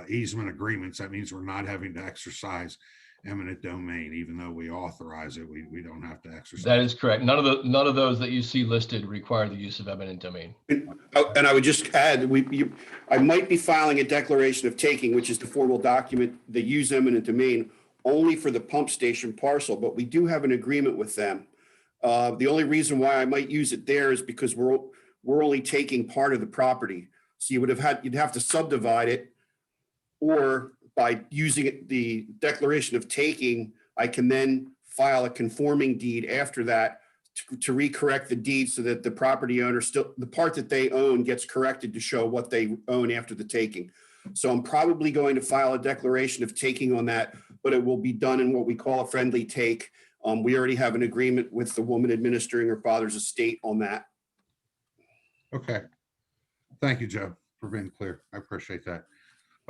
easement agreements, that means we're not having to exercise eminent domain. Even though we authorize it, we don't have to exercise. That is correct. None of those that you see listed require the use of eminent domain. And I would just add, I might be filing a declaration of taking, which is the formal document that use eminent domain only for the pump station parcel, but we do have an agreement with them. The only reason why I might use it there is because we're only taking part of the property. So you'd have to subdivide it, or by using it, the declaration of taking, I can then file a conforming deed after that to recorrect the deed so that the property owner the part that they own gets corrected to show what they own after the taking. So I'm probably going to file a declaration of taking on that, but it will be done in what we call a friendly take. We already have an agreement with the woman administering her father's estate on that. Okay. Thank you, Joe, for being clear. I appreciate that.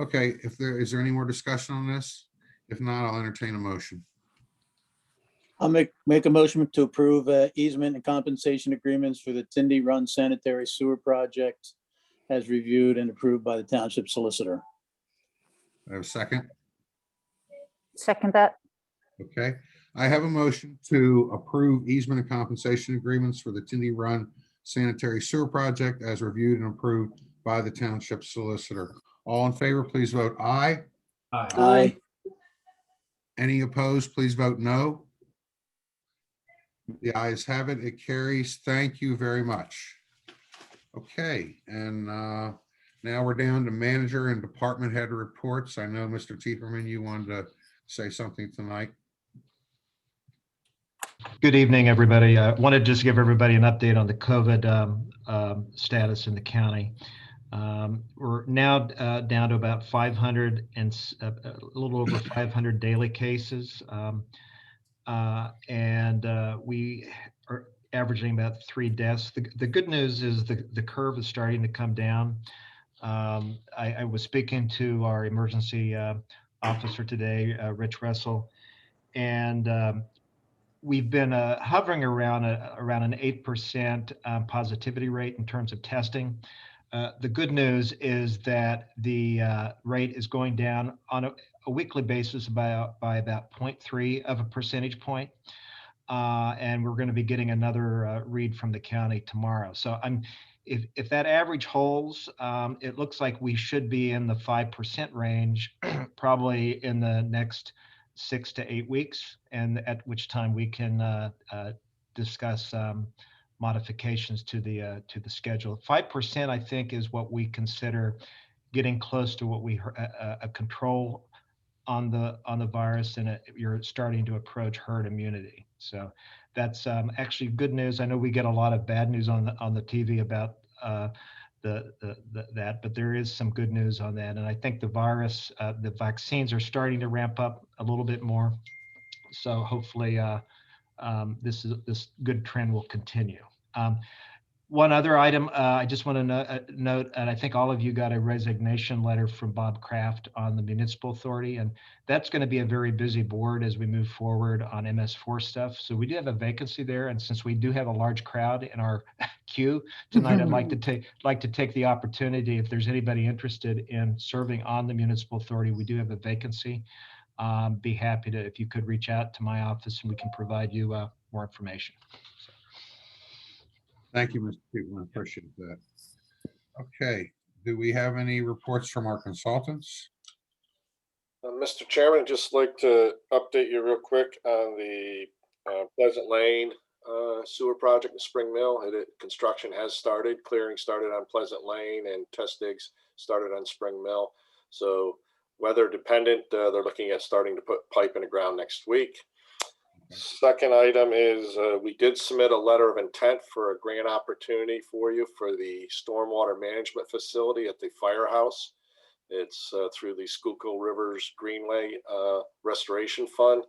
Okay, is there any more discussion on this? If not, I'll entertain a motion. I'll make a motion to approve easement and compensation agreements for the Tindy Run Sanitary Sewer Project as reviewed and approved by the township solicitor. I have a second. Second that. Okay, I have a motion to approve easement and compensation agreements for the Tindy Run Sanitary Sewer Project as reviewed and approved by the township solicitor. All in favor, please vote aye. Aye. Any opposed, please vote no. The ayes have it. It carries. Thank you very much. Okay, and now we're down to manager and department head reports. I know, Mr. Tieferman, you wanted to say something tonight. Good evening, everybody. I wanted to just give everybody an update on the COVID status in the county. We're now down to about 500 and a little over 500 daily cases. We are averaging about 3 deaths. The good news is the curve is starting to come down. I was speaking to our emergency officer today, Rich Russell, and we've been hovering around an 8% positivity rate in terms of testing. The good news is that the rate is going down on a weekly basis by about 0.3 of a percentage point. And we're going to be getting another read from the county tomorrow. So if that average holds, it looks like we should be in the 5% range, probably in the next 6 to 8 weeks, and at which time we can discuss modifications to the schedule. 5%, I think, is what we consider getting close to what we a control on the virus, and you're starting to approach herd immunity. So that's actually good news. I know we get a lot of bad news on the TV about that, but there is some good news on that. And I think the virus, the vaccines are starting to ramp up a little bit more. So hopefully this good trend will continue. One other item I just want to note, and I think all of you got a resignation letter from Bob Kraft on the Municipal Authority, and that's going to be a very busy board as we move forward on MS4 stuff. So we do have a vacancy there, and since we do have a large crowd in our queue tonight, I'd like to take the opportunity, if there's anybody interested in serving on the Municipal Authority, we do have a vacancy. Be happy to, if you could reach out to my office and we can provide you more information. Thank you, Mr. People. I appreciate that. Okay, do we have any reports from our consultants? Mr. Chairman, I'd just like to update you real quick on the Pleasant Lane sewer project in Spring Mill. Construction has started. Clearing started on Pleasant Lane and test digs started on Spring Mill. So weather dependent, they're looking at starting to put pipe in the ground next week. Second item is we did submit a letter of intent for a grant opportunity for you for the stormwater management facility at the firehouse. It's through the Schuylkill Rivers Greenway Restoration Fund,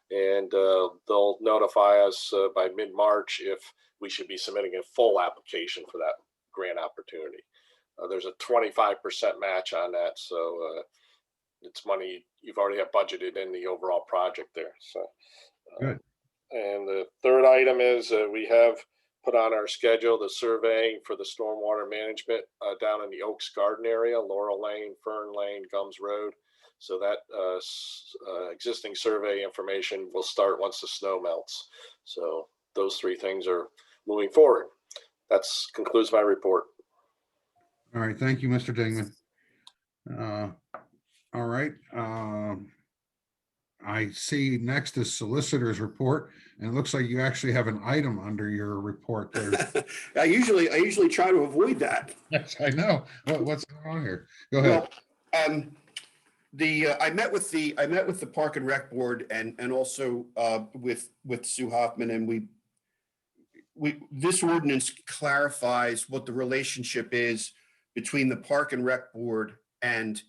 and they'll notify us by mid-March if we should be submitting a full application for that grant opportunity. There's a 25% match on that, so it's money you've already have budgeted in the overall project there. So. Good. And the third item is we have put on our schedule the surveying for the stormwater management down in the Oaks Garden area, Laurel Lane, Fern Lane, Gums Road. So that existing survey information will start once the snow melts. So those 3 things are moving forward. That concludes my report. All right, thank you, Mr. Dingman. All right. I see next is solicitor's report, and it looks like you actually have an item under your report there. I usually try to avoid that. Yes, I know. What's going on here? Go ahead. Well, I met with the Park and Rec Board and also with Sue Hoffman, and this ordinance clarifies what the relationship is between the Park and Rec Board and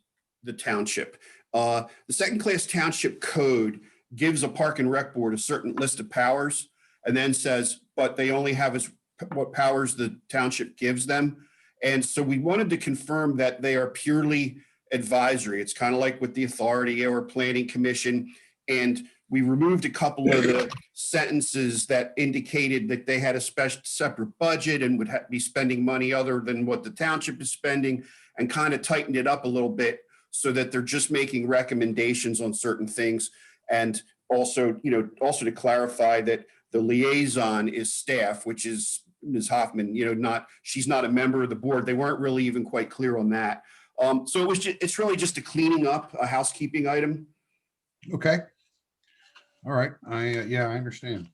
the township. The second class township code gives a Park and Rec Board a certain list of powers and then says, but they only have what powers the township gives them. And so we wanted to confirm that they are purely advisory. It's kind of like with the authority or planning commission. And we removed a couple of the sentences that indicated that they had a separate budget and would be spending money other than what the township is spending, and kind of tightened it up a little bit, so that they're just making recommendations on certain things. And also, to clarify that the liaison is staff, which is Ms. Hoffman, she's not a member of the board. They weren't really even quite clear on that. So it's really just a cleaning up, a housekeeping item. Okay. All right. I understand.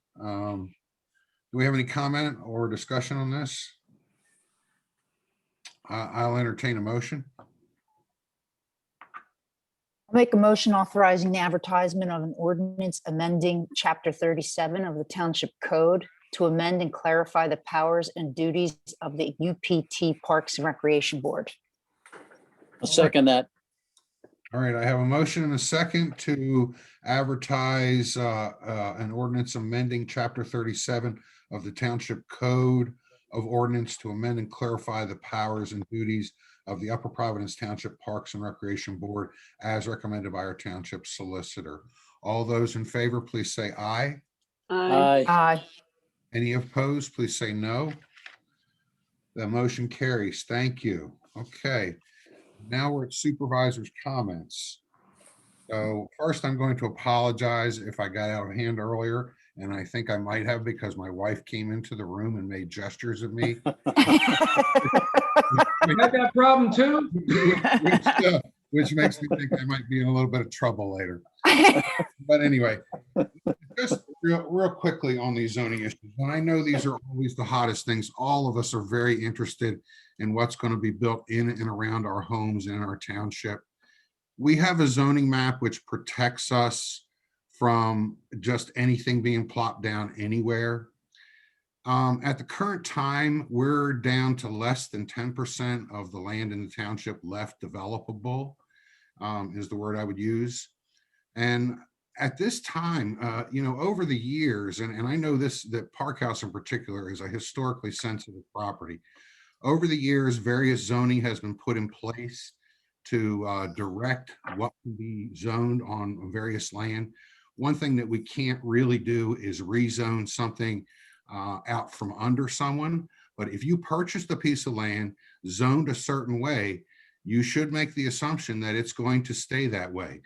Do we have any comment or discussion on this? I'll entertain a motion. I'll make a motion authorizing the advertisement of an ordinance amending Chapter 37 of the Township Code to amend and clarify the powers and duties of the UPT Parks and Recreation Board. I'll second that. All right, I have a motion and a second to advertise an ordinance amending Chapter 37 of the Township Code of Ordinance to amend and clarify the powers and duties of the Upper Providence Township Parks and Recreation Board as recommended by our township solicitor. All those in favor, please say aye. Aye. Aye. Any opposed, please say no. The motion carries. Thank you. Okay, now we're at supervisors' comments. So first, I'm going to apologize if I got out of hand earlier, and I think I might have because my wife came into the room and made gestures at me. We had that problem too? Which makes me think I might be in a little bit of trouble later. But anyway, just real quickly on these zoning issues. And I know these are always the hottest things. All of us are very interested in what's going to be built in and around our homes in our township. We have a zoning map which protects us from just anything being plopped down anywhere. At the current time, we're down to less than 10% of the land in the township left developable, is the word I would use. And at this time, over the years, and I know that Park House in particular is a historically sensitive property. Over the years, various zoning has been put in place to direct what can be zoned on various land. One thing that we can't really do is rezone something out from under someone. But if you purchased a piece of land zoned a certain way, you should make the assumption that it's going to stay that way.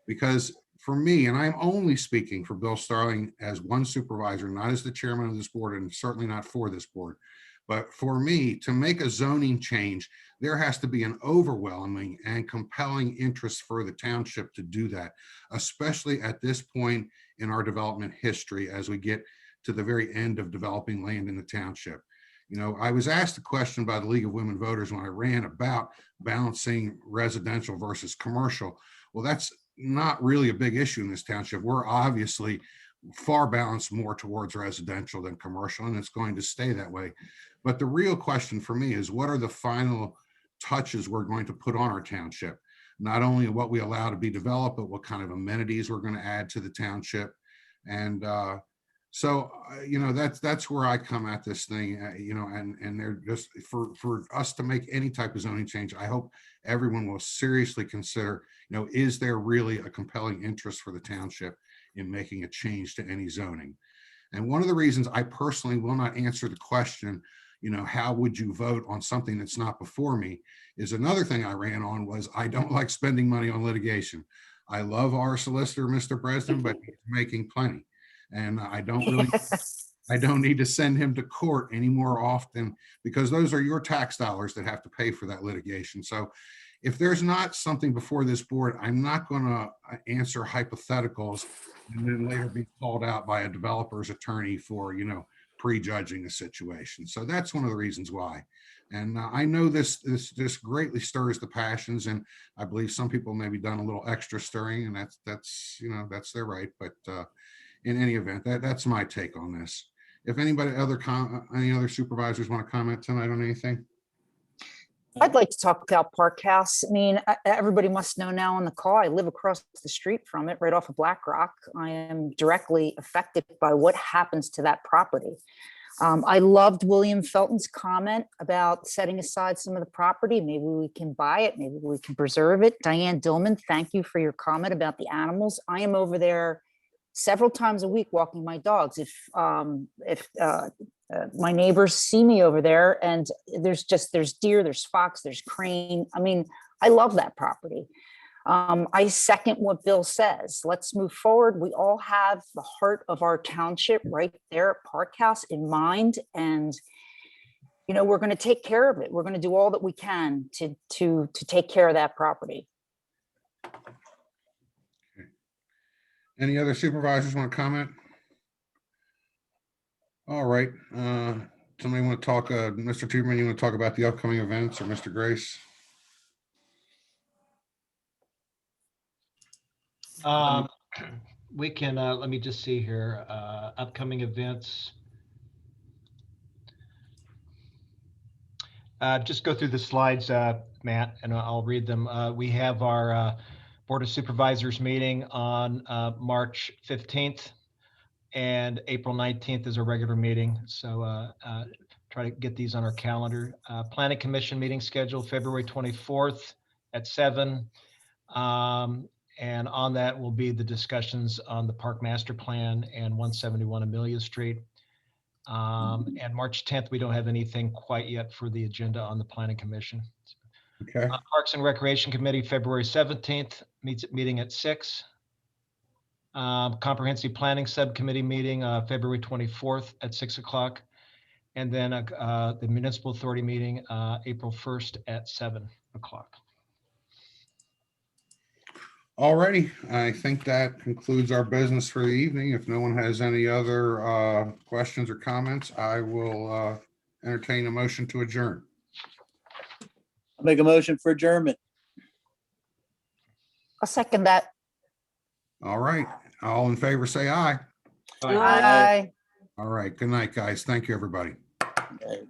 Because for me, and I'm only speaking for Bill Starling as one supervisor, not as the chairman of this board, and certainly not for this board, but for me to make a zoning change, there has to be an overwhelming and compelling interest for the township to do that, especially at this point in our development history as we get to the very end of developing land in the township. I was asked a question by the League of Women Voters when I ran about balancing residential versus commercial. Well, that's not really a big issue in this township. We're obviously far balanced more towards residential than commercial, and it's going to stay that way. But the real question for me is, what are the final touches we're going to put on our township? Not only what we allow to be developed, but what kind of amenities we're going to add to the township. And so, that's where I come at this thing, and they're just for us to make any type of zoning change. I hope everyone will seriously consider, is there really a compelling interest for the township in making a change to any zoning? And one of the reasons I personally will not answer the question, how would you vote on something that's not before me, is another thing I ran on was I don't like spending money on litigation. I love our solicitor, Mr. Bresnan, but he's making plenty. And I don't need to send him to court any more often, because those are your tax dollars that have to pay for that litigation. So if there's not something before this board, I'm not going to answer hypotheticals and then later be called out by a developer's attorney for, prejudging a situation. So that's one of the reasons why. And I know this greatly stirs the passions, and I believe some people maybe done a little extra stirring, and that's their right. But in any event, that's my take on this. If any other supervisors want to comment tonight on anything? I'd like to talk about Park House. I mean, everybody must know now on the call, I live across the street from it, right off of Black Rock. I am directly affected by what happens to that property. I loved William Felton's comment about setting aside some of the property. Maybe we can buy it. Maybe we can preserve it. Diane Dillman, thank you for your comment about the animals. I am over there several times a week walking my dogs. If my neighbors see me over there, and there's deer, there's fox, there's crane. I mean, I love that property. I second what Bill says. Let's move forward. We all have the heart of our township right there at Park House in mind, and we're going to take care of it. We're going to do all that we can to take care of that property. Any other supervisors want to comment? All right. Somebody want to talk, Mr. Tuberman, you want to talk about the upcoming events, or Mr. Grace? We can, let me just see here, upcoming events. Just go through the slides, Matt, and I'll read them. We have our Board of Supervisors meeting on March 15th, and April 19th is a regular meeting. So try to get these on our calendar. Planning Commission meeting scheduled February 24th at 7. And on that will be the discussions on the Park Master Plan and 171 Amelia Street. And March 10th, we don't have anything quite yet for the agenda on the Planning Commission. Okay. Parks and Recreation Committee, February 17th, meeting at 6. Comprehensive Planning Subcommittee meeting, February 24th at 6 o'clock. And then the Municipal Authority meeting, April 1st at 7 o'clock. All righty. I think that concludes our business for the evening. If no one has any other questions or comments, I will entertain a motion to adjourn. I'll make a motion for adjournment. I'll second that. All right. All in favor, say aye. Aye. All right. Good night, guys. Thank you, everybody. Okay.